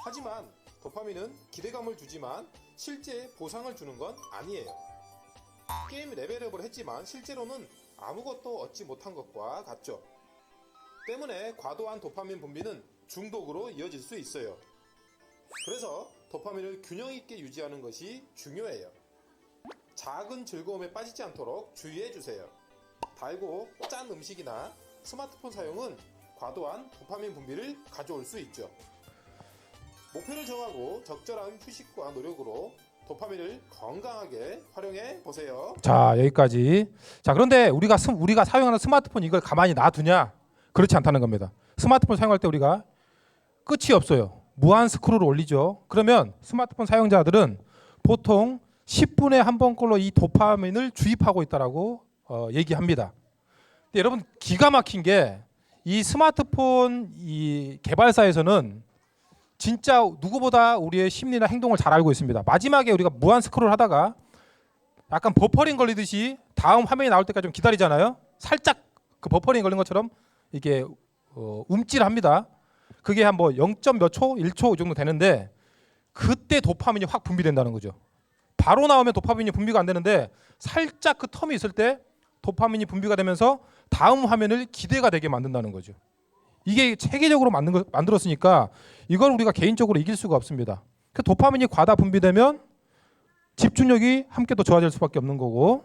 하지만 도파민은 기대감을 주지만 실제 보상을 주는 건 아니에요. 게임 레벨업을 했지만 실제로는 아무것도 얻지 못한 것과 같죠. 때문에 과도한 도파민 분비는 중독으로 이어질 수 있어요. 그래서 도파민을 균형 있게 유지하는 것이 중요해요. 작은 즐거움에 빠지지 않도록 주의해 주세요. 달고 짠 음식이나 스마트폰 사용은 과도한 도파민 분비를 가져올 수 있죠. 목표를 정하고 적절한 휴식과 노력으로 도파민을 건강하게 활용해 보세요. 자, 여기까지. 자, 그런데 우리가 사용하는 스마트폰 이걸 가만히 놔두냐? 그렇지 않다는 겁니다. 스마트폰 사용할 때 우리가 끝이 없어요. 무한 스크롤을 올리죠. 그러면 스마트폰 사용자들은 보통 10분에 한 번꼴로 이 도파민을 주입하고 있다라고 얘기합니다. 근데 여러분 기가 막힌 게 이 스마트폰 이 개발사에서는 진짜 누구보다 우리의 심리나 행동을 잘 알고 있습니다. 마지막에 우리가 무한 스크롤 하다가 약간 버퍼링 걸리듯이 다음 화면이 나올 때까지 좀 기다리잖아요. 살짝 그 버퍼링 걸린 것처럼 이게 움찔합니다. 그게 한 뭐 0. 몇 초, 1초 이 정도 되는데 그때 도파민이 확 분비된다는 거죠. 바로 나오면 도파민이 분비가 안 되는데 살짝 그 텀이 있을 때 도파민이 분비가 되면서 다음 화면을 기대가 되게 만든다는 거죠. 이게 체계적으로 만들었으니까 이걸 우리가 개인적으로 이길 수가 없습니다. 그 도파민이 과다 분비되면 집중력이 함께 또 좋아질 수밖에 없는 거고.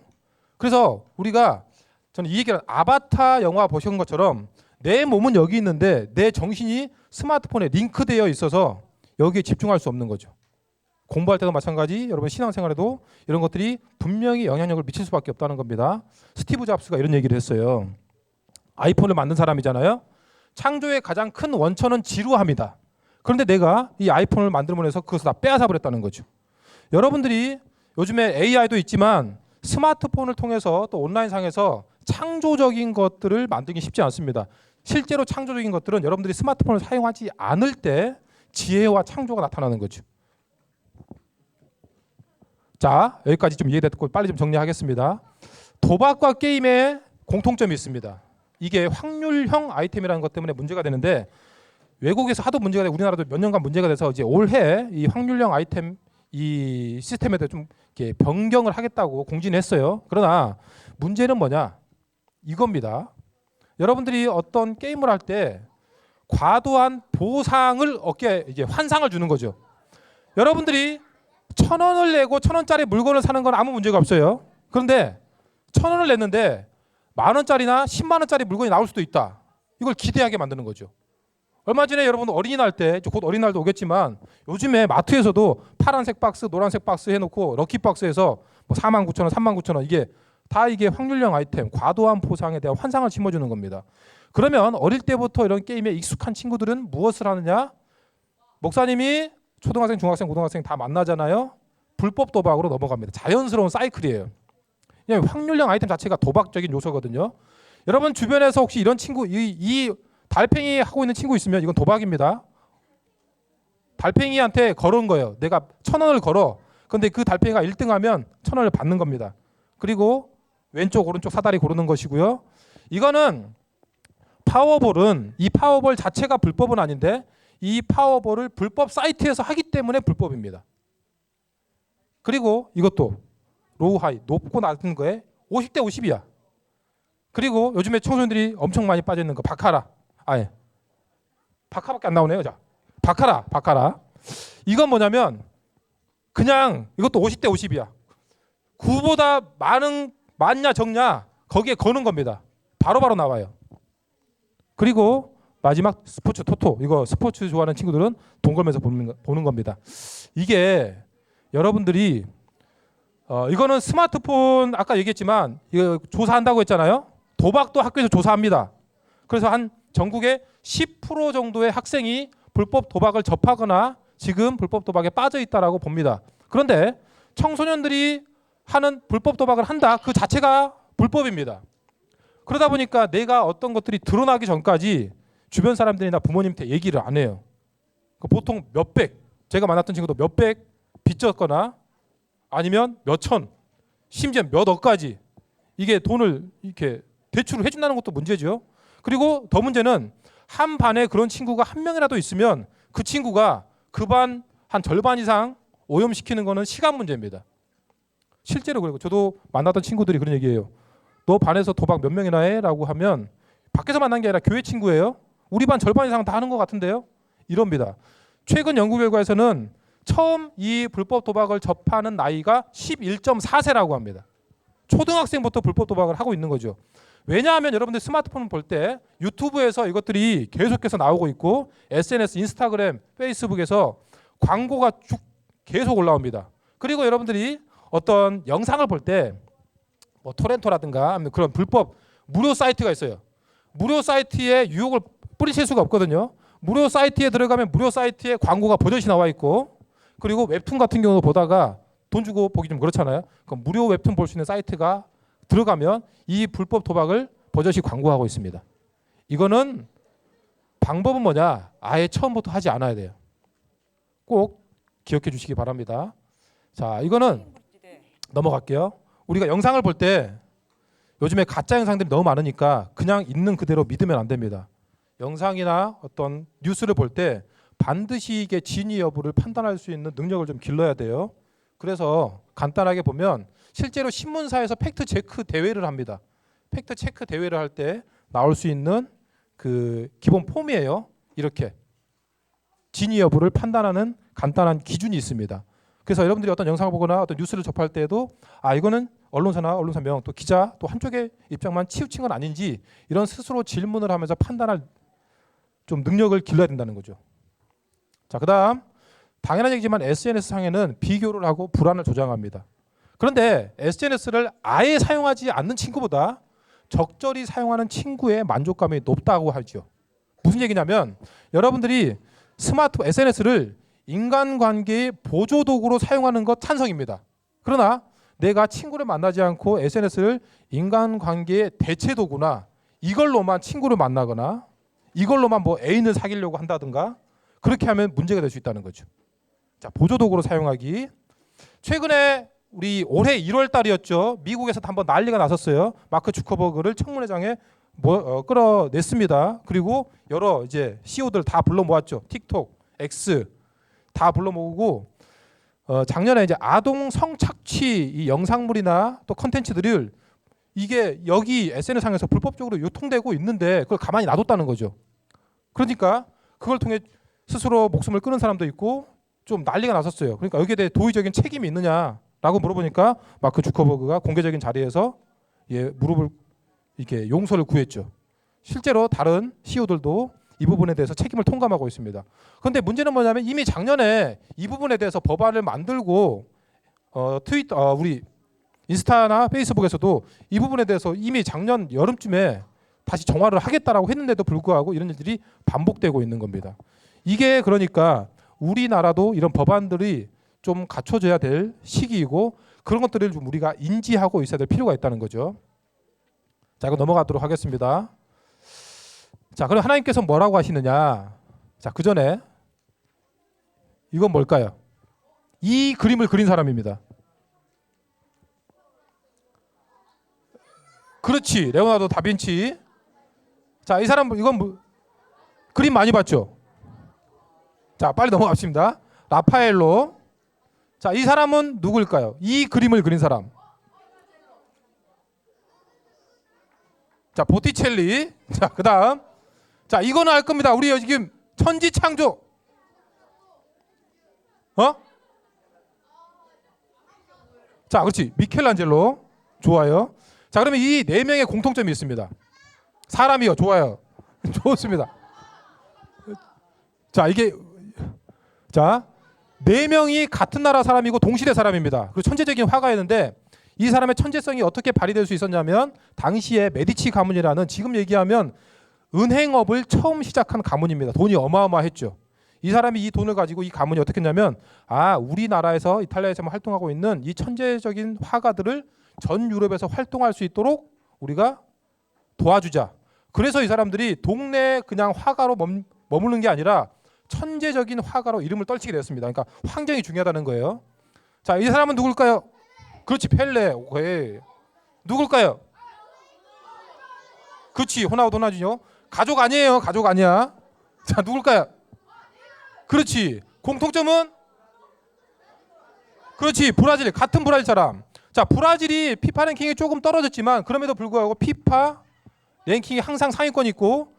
그래서 우리가 저는 이 얘기를 아바타 영화 보신 것처럼 내 몸은 여기 있는데 내 정신이 스마트폰에 링크되어 있어서 여기에 집중할 수 없는 거죠. 공부할 때도 마찬가지, 여러분 신앙생활에도 이런 것들이 분명히 영향력을 미칠 수밖에 없다는 겁니다. 스티브 잡스가 이런 얘기를 했어요. 아이폰을 만든 사람이잖아요. 창조의 가장 큰 원천은 지루함이다. 그런데 내가 이 아이폰을 만들므로 해서 그것을 다 빼앗아 버렸다는 거죠. 여러분들이 요즘에 AI도 있지만 스마트폰을 통해서 또 온라인상에서 창조적인 것들을 만들기 쉽지 않습니다. 실제로 창조적인 것들은 여러분들이 스마트폰을 사용하지 않을 때 지혜와 창조가 나타나는 거죠. 자, 여기까지 좀 이해됐고 빨리 좀 정리하겠습니다. 도박과 게임에 공통점이 있습니다. 이게 확률형 아이템이라는 것 때문에 문제가 되는데 외국에서 하도 문제가 되고 우리나라도 몇 년간 문제가 돼서 이제 올해 이 확률형 아이템 이 시스템에 대해 좀 이렇게 변경을 하겠다고 공지했어요. 그러나 문제는 뭐냐? 이겁니다. 여러분들이 어떤 게임을 할 때 과도한 보상을 얻게 이제 환상을 주는 거죠. 여러분들이 1,000원을 내고 1,000원짜리 물건을 사는 건 아무 문제가 없어요. 그런데 1,000원을 냈는데 10,000원짜리나 10만 원짜리 물건이 나올 수도 있다. 이걸 기대하게 만드는 거죠. 얼마 전에 여러분 어린이날 때, 곧 어린이날도 오겠지만 요즘에 마트에서도 파란색 박스, 노란색 박스 해놓고 럭키박스에서 뭐 49,000원, 39,000원 이게 다 이게 확률형 아이템, 과도한 포상에 대한 환상을 심어주는 겁니다. 그러면 어릴 때부터 이런 게임에 익숙한 친구들은 무엇을 하느냐? 목사님이 초등학생, 중학생, 고등학생 다 만나잖아요. 불법 도박으로 넘어갑니다. 자연스러운 사이클이에요. 그냥 확률형 아이템 자체가 도박적인 요소거든요. 여러분 주변에서 혹시 이런 친구, 이 달팽이 하고 있는 친구 있으면 이건 도박입니다. 달팽이한테 걸은 거예요. 내가 1,000원을 걸어. 근데 그 달팽이가 1등하면 1,000원을 받는 겁니다. 그리고 왼쪽 오른쪽 사다리 고르는 것이고요. 이거는 파워볼은 이 파워볼 자체가 불법은 아닌데 이 파워볼을 불법 사이트에서 하기 때문에 불법입니다. 그리고 이것도 로우 하이 높고 낮은 거에 50대 50이야. 그리고 요즘에 청소년들이 엄청 많이 빠져 있는 거 바카라. 아예 바카밖에 안 나오네요. 자, 바카라. 이건 뭐냐면 그냥 이것도 50대 50이야. 9보다 많냐 적냐 거기에 거는 겁니다. 바로바로 나와요. 그리고 마지막 스포츠 토토. 이거 스포츠 좋아하는 친구들은 돈 걸면서 보는 겁니다. 이게 여러분들이 이거는 스마트폰 아까 얘기했지만 이거 조사한다고 했잖아요. 도박도 학교에서 조사합니다. 그래서 한 전국에 10% 정도의 학생이 불법 도박을 접하거나 지금 불법 도박에 빠져 있다라고 봅니다. 그런데 청소년들이 하는 불법 도박을 한다. 그 자체가 불법입니다. 그러다 보니까 내가 어떤 것들이 드러나기 전까지 주변 사람들이나 부모님한테 얘기를 안 해요. 보통 몇백, 제가 만났던 친구도 몇백 빚졌거나 아니면 몇천, 심지어 몇억까지 이게 돈을 이렇게 대출을 해준다는 것도 문제죠. 그리고 더 문제는 한 반에 그런 친구가 한 명이라도 있으면 그 친구가 그 반 한 절반 이상 오염시키는 거는 시간 문제입니다. 실제로 그리고 저도 만났던 친구들이 그런 얘기예요. 너 반에서 도박 몇 명이나 해? 라고 하면 밖에서 만난 게 아니라 교회 친구예요. 우리 반 절반 이상 다 하는 것 같은데요. 이럽니다. 최근 연구 결과에서는 처음 이 불법 도박을 접하는 나이가 11.4세라고 합니다. 초등학생부터 불법 도박을 하고 있는 거죠. 왜냐하면 여러분들 스마트폰 볼 때 유튜브에서 이것들이 계속해서 나오고 있고 SNS, 인스타그램, 페이스북에서 광고가 쭉 계속 올라옵니다. 그리고 여러분들이 어떤 영상을 볼 때 뭐 토렌토라든가 그런 불법 무료 사이트가 있어요. 무료 사이트에 유혹을 뿌리칠 수가 없거든요. 무료 사이트에 들어가면 무료 사이트에 광고가 버젓이 나와 있고 그리고 웹툰 같은 경우도 보다가 돈 주고 보기 좀 그렇잖아요. 그럼 무료 웹툰 볼 수 있는 사이트가 들어가면 이 불법 도박을 버젓이 광고하고 있습니다. 이거는 방법은 뭐냐? 아예 처음부터 하지 않아야 돼요. 꼭 기억해 주시기 바랍니다. 자, 이거는 넘어갈게요. 우리가 영상을 볼 때 요즘에 가짜 영상들이 너무 많으니까 그냥 있는 그대로 믿으면 안 됩니다. 영상이나 어떤 뉴스를 볼 때 반드시 이게 진위 여부를 판단할 수 있는 능력을 좀 길러야 돼요. 그래서 간단하게 보면 실제로 신문사에서 팩트 체크 대회를 합니다. 팩트 체크 대회를 할 때 나올 수 있는 그 기본 폼이에요. 이렇게 진위 여부를 판단하는 간단한 기준이 있습니다. 그래서 여러분들이 어떤 영상을 보거나 어떤 뉴스를 접할 때에도 이거는 언론사나 언론사명 또 기자 또 한쪽의 입장만 치우친 건 아닌지 이런 스스로 질문을 하면서 판단할 좀 능력을 길러야 된다는 거죠. 자, 그다음 당연한 얘기지만 SNS 상에는 비교를 하고 불안을 조장합니다. 그런데 SNS를 아예 사용하지 않는 친구보다 적절히 사용하는 친구의 만족감이 높다고 하죠. 무슨 얘기냐면 여러분들이 스마트 SNS를 인간관계의 보조도구로 사용하는 것 찬성입니다. 그러나 내가 친구를 만나지 않고 SNS를 인간관계의 대체도구나 이걸로만 친구를 만나거나 이걸로만 뭐 애인을 사귀려고 한다든가 그렇게 하면 문제가 될 수 있다는 거죠. 자, 보조도구로 사용하기. 최근에 우리 올해 1월 달이었죠. 미국에서 한번 난리가 났었어요. 마크 주커버그를 청문회장에 끌어냈습니다. 그리고 여러 이제 CEO들 다 불러 모았죠. 틱톡, X 다 불러 모으고 작년에 이제 아동 성착취 이 영상물이나 또 컨텐츠들을 이게 여기 SNS 상에서 불법적으로 유통되고 있는데 그걸 가만히 놔뒀다는 거죠. 그러니까 그걸 통해 스스로 목숨을 끊은 사람도 있고 좀 난리가 났었어요. 그러니까 여기에 대해 도의적인 책임이 있느냐 라고 물어보니까 마크 주커버그가 공개적인 자리에서 무릎을 이렇게 용서를 구했죠. 실제로 다른 CEO들도 이 부분에 대해서 책임을 통감하고 있습니다. 그런데 문제는 뭐냐면 이미 작년에 이 부분에 대해서 법안을 만들고 우리 인스타나 페이스북에서도 이 부분에 대해서 이미 작년 여름쯤에 다시 정화를 하겠다라고 했는데도 불구하고 이런 일들이 반복되고 있는 겁니다. 이게 그러니까 우리나라도 이런 법안들이 좀 갖춰져야 될 시기이고 그런 것들을 좀 우리가 인지하고 있어야 될 필요가 있다는 거죠. 자, 이거 넘어가도록 하겠습니다. 자, 그럼 하나님께서 뭐라고 하시느냐? 자, 그 전에 이건 뭘까요? 이 그림을 그린 사람입니다. 그렇지, 레오나르도 다빈치. 자, 이 사람 이건 그림 많이 봤죠? 자, 빨리 넘어갑시다. 라파엘로. 자, 이 사람은 누구일까요? 이 그림을 그린 사람. 자, 보티첼리. 자, 그다음. 자, 이거는 알 겁니다. 우리 지금 천지창조. 자, 그렇지. 미켈란젤로. 좋아요. 자, 그러면 이 네 명의 공통점이 있습니다. 사람이요. 좋아요. 좋습니다. 자, 이게 네 명이 같은 나라 사람이고 동시대 사람입니다. 그리고 천재적인 화가였는데 이 사람의 천재성이 어떻게 발휘될 수 있었냐면 당시에 메디치 가문이라는 지금 얘기하면 은행업을 처음 시작한 가문입니다. 돈이 어마어마했죠. 이 사람이 이 돈을 가지고 이 가문이 어떻게 했냐면 우리나라에서 이탈리아에서만 활동하고 있는 이 천재적인 화가들을 전 유럽에서 활동할 수 있도록 우리가 도와주자. 그래서 이 사람들이 동네 그냥 화가로 머무는 게 아니라 천재적인 화가로 이름을 떨치게 되었습니다. 그러니까 환경이 중요하다는 거예요. 자, 이 사람은 누굴까요? 그렇지, 펠레. 오케이. 누굴까요? 그렇지, 호나우두 호나우두요. 가족 아니에요. 가족 아니야. 자, 누굴까요? 그렇지. 공통점은? 그렇지, 브라질. 같은 브라질 사람. 자, 브라질이 피파 랭킹이 조금 떨어졌지만 그럼에도 불구하고 피파 랭킹이 항상 상위권이 있고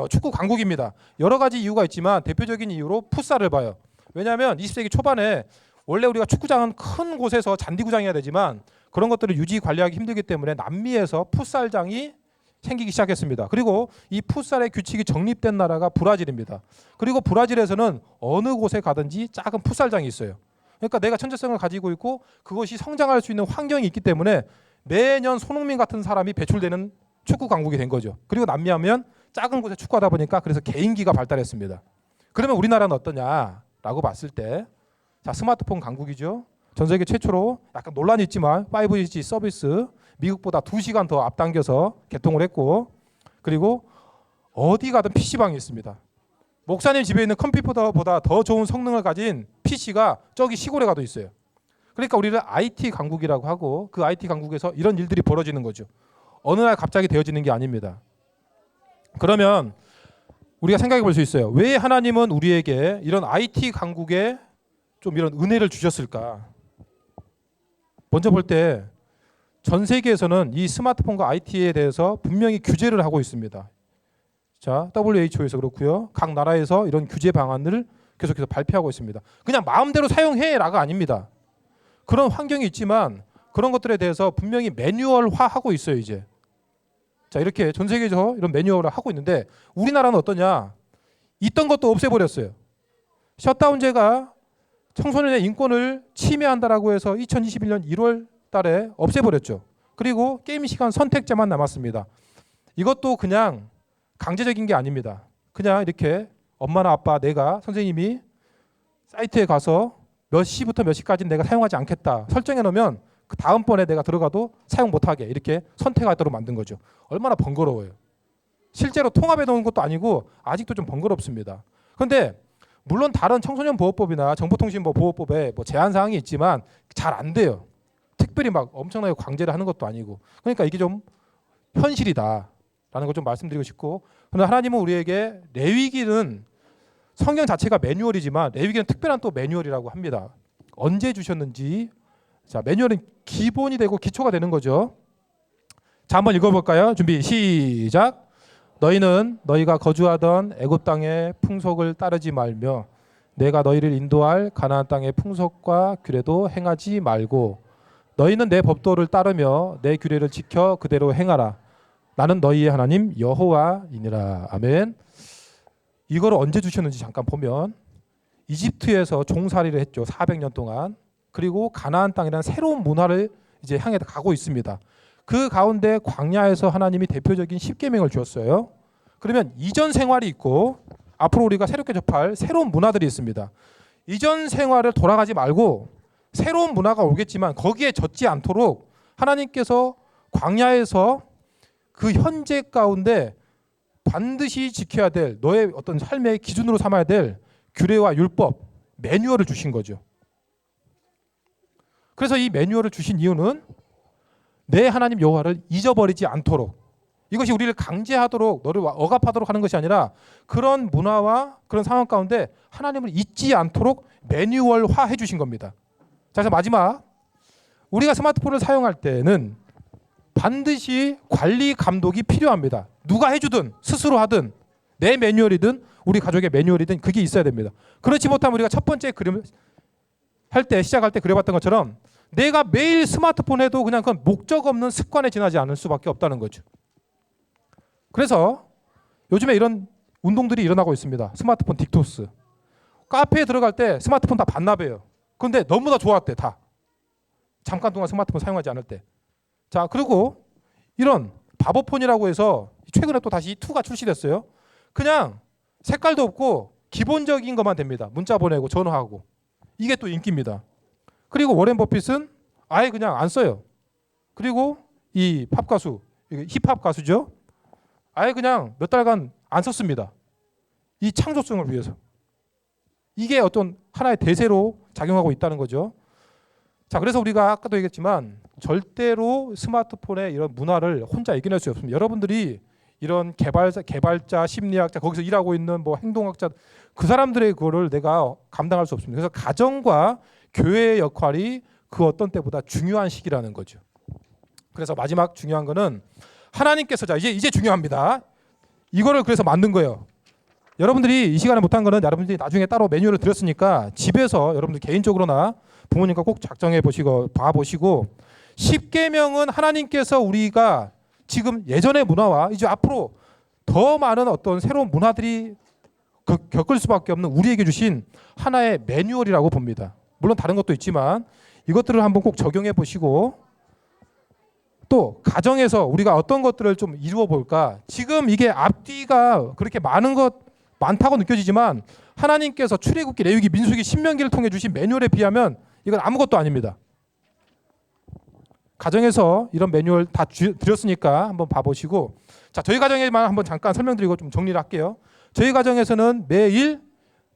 축구 강국입니다. 여러 가지 이유가 있지만 대표적인 이유로 풋살을 봐요. 왜냐하면 20세기 초반에 원래 우리가 축구장은 큰 곳에서 잔디구장이어야 되지만 그런 것들을 유지 관리하기 힘들기 때문에 남미에서 풋살장이 생기기 시작했습니다. 그리고 이 풋살의 규칙이 정립된 나라가 브라질입니다. 그리고 브라질에서는 어느 곳에 가든지 작은 풋살장이 있어요. 그러니까 내가 천재성을 가지고 있고 그것이 성장할 수 있는 환경이 있기 때문에 매년 손흥민 같은 사람이 배출되는 축구 강국이 된 거죠. 그리고 남미하면 작은 곳에 축구하다 보니까 그래서 개인기가 발달했습니다. 그러면 우리나라는 어떠냐라고 봤을 때 자, 스마트폰 강국이죠. 전 세계 최초로 약간 논란이 있지만 5G 서비스 미국보다 2시간 더 앞당겨서 개통을 했고 그리고 어디 가든 PC방이 있습니다. 목사님 집에 있는 컴퓨터보다 더 좋은 성능을 가진 PC가 저기 시골에 가도 있어요. 그러니까 우리를 IT 강국이라고 하고 그 IT 강국에서 이런 일들이 벌어지는 거죠. 어느 날 갑자기 되어지는 게 아닙니다. 그러면 우리가 생각해 볼 수 있어요. 왜 하나님은 우리에게 이런 IT 강국에 좀 이런 은혜를 주셨을까? 먼저 볼 때 전 세계에서는 이 스마트폰과 IT에 대해서 분명히 규제를 하고 있습니다. 자, WHO에서 그렇고요. 각 나라에서 이런 규제 방안을 계속해서 발표하고 있습니다. 그냥 마음대로 사용해라가 아닙니다. 그런 환경이 있지만 그런 것들에 대해서 분명히 매뉴얼화하고 있어요, 이제. 자, 이렇게 전 세계에서 이런 매뉴얼을 하고 있는데 우리나라는 어떠냐? 있던 것도 없애버렸어요. 셧다운제가 청소년의 인권을 침해한다라고 해서 2021년 1월 달에 없애버렸죠. 그리고 게임 시간 선택제만 남았습니다. 이것도 그냥 강제적인 게 아닙니다. 그냥 이렇게 엄마나 아빠 내가 선생님이 사이트에 가서 몇 시부터 몇 시까지는 내가 사용하지 않겠다 설정해 놓으면 그 다음번에 내가 들어가도 사용 못하게 이렇게 선택하도록 만든 거죠. 얼마나 번거로워요. 실제로 통합해 놓은 것도 아니고 아직도 좀 번거롭습니다. 그런데 물론 다른 청소년 보호법이나 정보통신부 보호법에 뭐 제한 사항이 있지만 잘 안 돼요. 특별히 막 엄청나게 강제를 하는 것도 아니고 그러니까 이게 좀 현실이다라는 걸 좀 말씀드리고 싶고 그런데 하나님은 우리에게 레위기는 성경 자체가 매뉴얼이지만 레위기는 특별한 또 매뉴얼이라고 합니다. 언제 주셨는지 자 매뉴얼은 기본이 되고 기초가 되는 거죠. 자 한번 읽어볼까요? 준비 시작. 너희는 너희가 거주하던 애굽 땅의 풍속을 따르지 말며 내가 너희를 인도할 가나안 땅의 풍속과 규례도 행하지 말고 너희는 내 법도를 따르며 내 규례를 지켜 그대로 행하라. 나는 너희의 하나님 여호와이니라. 아멘. 이거를 언제 주셨는지 잠깐 보면 이집트에서 종살이를 했죠. 400년 동안. 그리고 가나안 땅이라는 새로운 문화를 이제 향해 가고 있습니다. 그 가운데 광야에서 하나님이 대표적인 10계명을 주었어요. 그러면 이전 생활이 있고 앞으로 우리가 새롭게 접할 새로운 문화들이 있습니다. 이전 생활을 돌아가지 말고 새로운 문화가 오겠지만 거기에 젖지 않도록 하나님께서 광야에서 그 현재 가운데 반드시 지켜야 될 너의 어떤 삶의 기준으로 삼아야 될 규례와 율법, 매뉴얼을 주신 거죠. 그래서 이 매뉴얼을 주신 이유는 내 하나님 여호와를 잊어버리지 않도록, 이것이 우리를 강제하도록 너를 억압하도록 하는 것이 아니라 그런 문화와 그런 상황 가운데 하나님을 잊지 않도록 매뉴얼화해 주신 겁니다. 자, 그래서 마지막, 우리가 스마트폰을 사용할 때는 반드시 관리 감독이 필요합니다. 누가 해주든 스스로 하든 내 매뉴얼이든 우리 가족의 매뉴얼이든 그게 있어야 됩니다. 그렇지 못하면 우리가 첫 번째 그림 할 때 시작할 때 그려봤던 것처럼 내가 매일 스마트폰 해도 그냥 그건 목적 없는 습관에 지나지 않을 수밖에 없다는 거죠. 그래서 요즘에 이런 운동들이 일어나고 있습니다. 스마트폰 딕토스. 카페에 들어갈 때 스마트폰 다 반납해요. 그런데 너무나 좋았대 다. 잠깐 동안 스마트폰 사용하지 않을 때. 자, 그리고 이런 바보폰이라고 해서 최근에 또 다시 2가 출시됐어요. 그냥 색깔도 없고 기본적인 것만 됩니다. 문자 보내고 전화하고. 이게 또 인기입니다. 그리고 워렌 버핏은 아예 그냥 안 써요. 그리고 이 팝 가수, 힙합 가수죠. 아예 그냥 몇 달간 안 썼습니다. 이 창조성을 위해서. 이게 어떤 하나의 대세로 작용하고 있다는 거죠. 자, 그래서 우리가 아까도 얘기했지만 절대로 스마트폰의 이런 문화를 혼자 이겨낼 수 없습니다. 여러분들이 이런 개발자, 심리학자, 거기서 일하고 있는 뭐 행동학자, 그 사람들의 그거를 내가 감당할 수 없습니다. 그래서 가정과 교회의 역할이 그 어떤 때보다 중요한 시기라는 거죠. 그래서 마지막 중요한 거는 하나님께서, 자, 이제 중요합니다. 이거를 그래서 만든 거예요. 여러분들이 이 시간에 못한 거는 여러분들이 나중에 따로 매뉴얼을 드렸으니까 집에서 여러분들 개인적으로나 부모님과 꼭 작정해 보시고 봐보시고, 10계명은 하나님께서 우리가 지금 예전의 문화와 이제 앞으로 더 많은 어떤 새로운 문화들이 겪을 수밖에 없는 우리에게 주신 하나의 매뉴얼이라고 봅니다. 물론 다른 것도 있지만 이것들을 한번 꼭 적용해 보시고, 또 가정에서 우리가 어떤 것들을 좀 이루어 볼까. 지금 이게 앞뒤가 그렇게 많다고 느껴지지만 하나님께서 출애굽기, 레위기, 민수기, 신명기를 통해 주신 매뉴얼에 비하면 이건 아무것도 아닙니다. 가정에서 이런 매뉴얼 다 드렸으니까 한번 봐보시고, 자, 저희 가정에만 한번 잠깐 설명드리고 좀 정리를 할게요. 저희 가정에서는 매일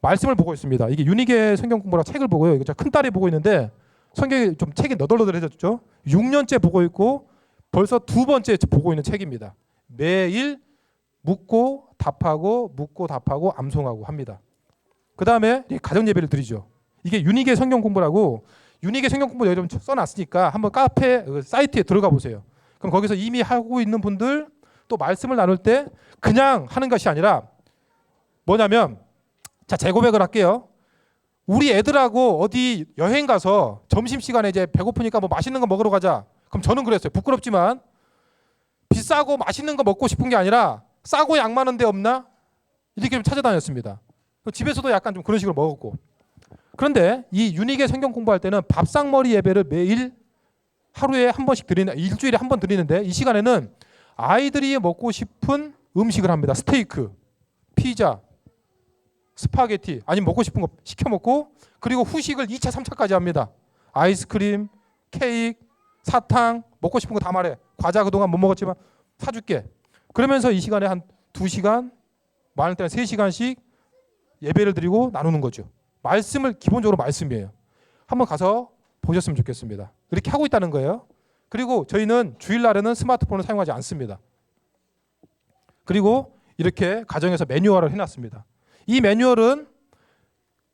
말씀을 보고 있습니다. 이게 윤희계 성경 공부라 책을 보고요. 이거 큰 딸이 보고 있는데 성경이 좀 책이 너덜너덜해졌죠. 6년째 보고 있고 벌써 2번째 보고 있는 책입니다. 매일 묻고 답하고 암송하고 합니다. 그 다음에 가정 예배를 드리죠. 이게 윤희계 성경 공부라고, 윤희계 성경 공부 여러분 써놨으니까 한번 카페 사이트에 들어가 보세요. 그럼 거기서 이미 하고 있는 분들 또 말씀을 나눌 때 그냥 하는 것이 아니라 뭐냐면, 자, 제 고백을 할게요. 우리 애들하고 어디 여행 가서 점심시간에 이제 배고프니까 뭐 맛있는 거 먹으러 가자. 그럼 저는 그랬어요. 부끄럽지만 비싸고 맛있는 거 먹고 싶은 게 아니라 싸고 양 많은 데 없나? 이렇게 좀 찾아다녔습니다. 집에서도 약간 좀 그런 식으로 먹었고. 그런데 이 윤희계 성경 공부할 때는 밥상머리 예배를 매일 하루에 한 번씩 일주일에 한 번 드리는데, 이 시간에는 아이들이 먹고 싶은 음식을 합니다. 스테이크, 피자, 스파게티, 아니면 먹고 싶은 거 시켜 먹고, 그리고 후식을 2차, 3차까지 합니다. 아이스크림, 케이크, 사탕, 먹고 싶은 거 다 말해. 과자 그동안 못 먹었지만 사줄게. 그러면서 이 시간에 한 2시간, 많을 때는 3시간씩 예배를 드리고 나누는 거죠. 말씀을, 기본적으로 말씀이에요. 한번 가서 보셨으면 좋겠습니다. 이렇게 하고 있다는 거예요. 그리고 저희는 주일날에는 스마트폰을 사용하지 않습니다. 그리고 이렇게 가정에서 매뉴얼을 해놨습니다. 이 매뉴얼은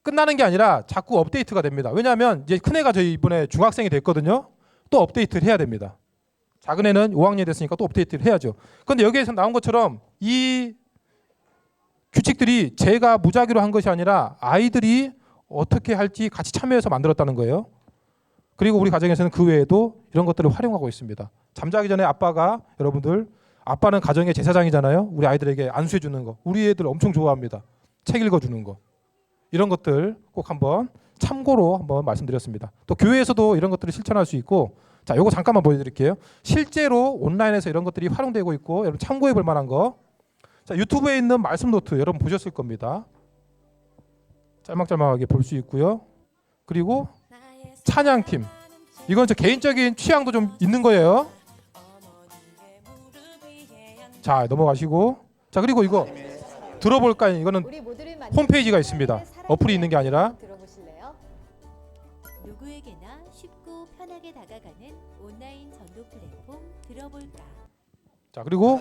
끝나는 게 아니라 자꾸 업데이트가 됩니다. 왜냐하면 이제 큰애가 저희 이번에 중학생이 됐거든요. 또 업데이트를 해야 됩니다. 작은 애는 5학년이 됐으니까 또 업데이트를 해야죠. 그런데 여기에서 나온 것처럼 이 규칙들이 제가 무작위로 한 것이 아니라 아이들이 어떻게 할지 같이 참여해서 만들었다는 거예요. 그리고 우리 가정에서는 그 외에도 이런 것들을 활용하고 있습니다. 잠자기 전에 아빠가 여러분들 아빠는 가정의 제사장이잖아요. 우리 아이들에게 안수해 주는 거. 우리 애들 엄청 좋아합니다. 책 읽어 주는 거. 이런 것들 꼭 한번 참고로 한번 말씀드렸습니다. 또 교회에서도 이런 것들을 실천할 수 있고 자, 요거 잠깐만 보여드릴게요. 실제로 온라인에서 이런 것들이 활용되고 있고 여러분 참고해 볼 만한 거. 자, 유튜브에 있는 말씀 노트 여러분 보셨을 겁니다. 짤막짤막하게 볼 수 있고요. 그리고 찬양팀. 이건 저 개인적인 취향도 좀 있는 거예요. 자, 넘어가시고. 자, 그리고 이거 들어볼까요? 이거는 홈페이지가 있습니다. 어플이 있는 게 아니라. 들어보실래요? 누구에게나 쉽고 편하게 다가가는 온라인 전도 플랫폼 들어볼까? 자, 그리고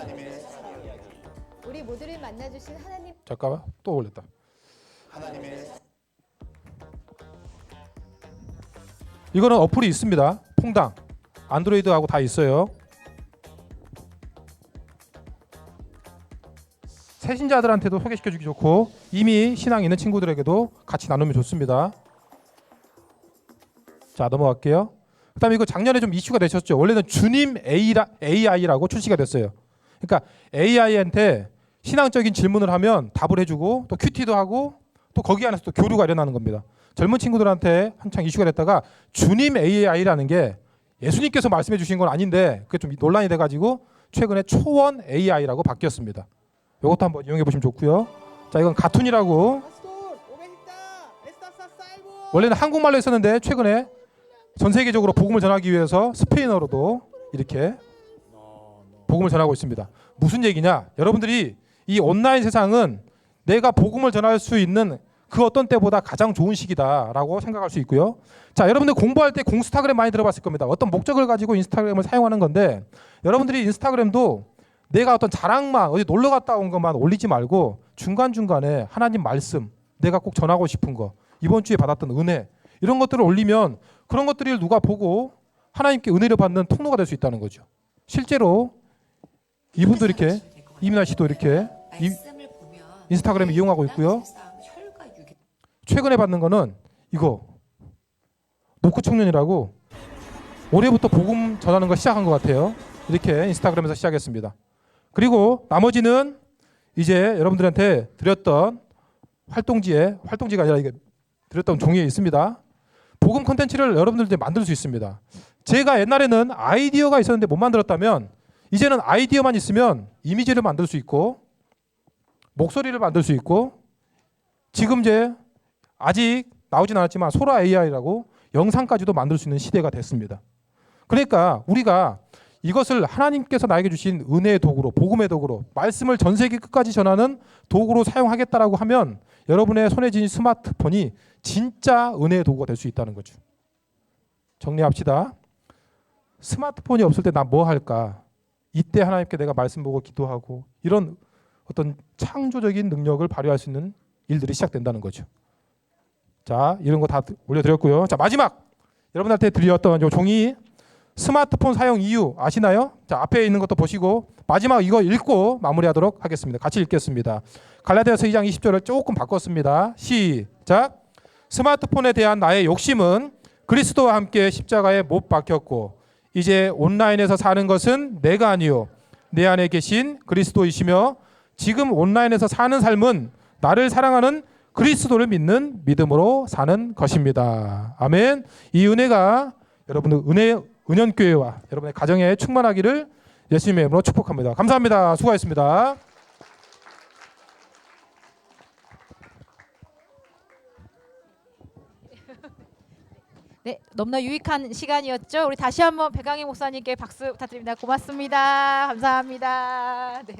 우리 모두를 만나주신 하나님. 잠깐만 또 올렸다. 이거는 어플이 있습니다. 퐁당 안드로이드하고 다 있어요. 새신자들한테도 소개시켜주기 좋고 이미 신앙 있는 친구들에게도 같이 나누면 좋습니다. 자, 넘어갈게요. 그다음에 이거 작년에 좀 이슈가 되셨죠. 원래는 주님 AI라고 출시가 됐어요. 그러니까 AI한테 신앙적인 질문을 하면 답을 해주고 또 큐티도 하고 또 거기 안에서 또 교류가 일어나는 겁니다. 젊은 친구들한테 한창 이슈가 됐다가 주님 AI라는 게 예수님께서 말씀해 주신 건 아닌데 그게 좀 논란이 돼가지고 최근에 초원 AI라고 바뀌었습니다. 이것도 한번 이용해 보시면 좋고요. 자, 이건 가툰이라고 원래는 한국말로 했었는데 최근에 전 세계적으로 복음을 전하기 위해서 스페인어로도 이렇게 복음을 전하고 있습니다. 무슨 얘기냐? 여러분들이 이 온라인 세상은 내가 복음을 전할 수 있는 그 어떤 때보다 가장 좋은 시기다라고 생각할 수 있고요. 자, 여러분들 공부할 때 공스타그램 많이 들어봤을 겁니다. 어떤 목적을 가지고 인스타그램을 사용하는 건데 여러분들이 인스타그램도 내가 어떤 자랑만 어디 놀러 갔다 온 것만 올리지 말고 중간중간에 하나님 말씀 내가 꼭 전하고 싶은 거 이번 주에 받았던 은혜 이런 것들을 올리면 그런 것들을 누가 보고 하나님께 은혜를 받는 통로가 될 수 있다는 거죠. 실제로 이분도 이렇게 이민아 씨도 이렇게 인스타그램을 이용하고 있고요. 최근에 받는 거는 이거 노크 청년이라고 올해부터 복음 전하는 거 시작한 것 같아요. 이렇게 인스타그램에서 시작했습니다. 그리고 나머지는 이제 여러분들한테 드렸던 활동지가 아니라 이게 드렸던 종이에 있습니다. 복음 콘텐츠를 여러분들도 만들 수 있습니다. 제가 옛날에는 아이디어가 있었는데 못 만들었다면 이제는 아이디어만 있으면 이미지를 만들 수 있고 목소리를 만들 수 있고 지금 이제 아직 나오진 않았지만 소라 AI라고 영상까지도 만들 수 있는 시대가 됐습니다. 그러니까 우리가 이것을 하나님께서 나에게 주신 은혜의 도구로 복음의 도구로 말씀을 전 세계 끝까지 전하는 도구로 사용하겠다라고 하면 여러분의 손에 쥔 스마트폰이 진짜 은혜의 도구가 될 수 있다는 거죠. 정리합시다. 스마트폰이 없을 때 나 뭐 할까? 이때 하나님께 내가 말씀 보고 기도하고 이런 어떤 창조적인 능력을 발휘할 수 있는 일들이 시작된다는 거죠. 자, 이런 거 다 올려드렸고요. 자, 마지막 여러분한테 드렸던 요 종이 스마트폰 사용 이유 아시나요? 자, 앞에 있는 것도 보시고 마지막 이거 읽고 마무리하도록 하겠습니다. 같이 읽겠습니다. 갈라디아서 2장 20절을 조금 바꿨습니다. 시작. 스마트폰에 대한 나의 욕심은 그리스도와 함께 십자가에 못 박혔고 이제 온라인에서 사는 것은 내가 아니요 내 안에 계신 그리스도이시며 지금 온라인에서 사는 삶은 나를 사랑하는 그리스도를 믿는 믿음으로 사는 것입니다. 아멘. 이 은혜가 여러분들 은연교회와 여러분의 가정에 충만하기를 예수님의 이름으로 축복합니다. 감사합니다. 수고하셨습니다. 네, 너무나 유익한 시간이었죠. 우리 다시 한번 백강희 목사님께 박수 부탁드립니다. 고맙습니다. 감사합니다. 네.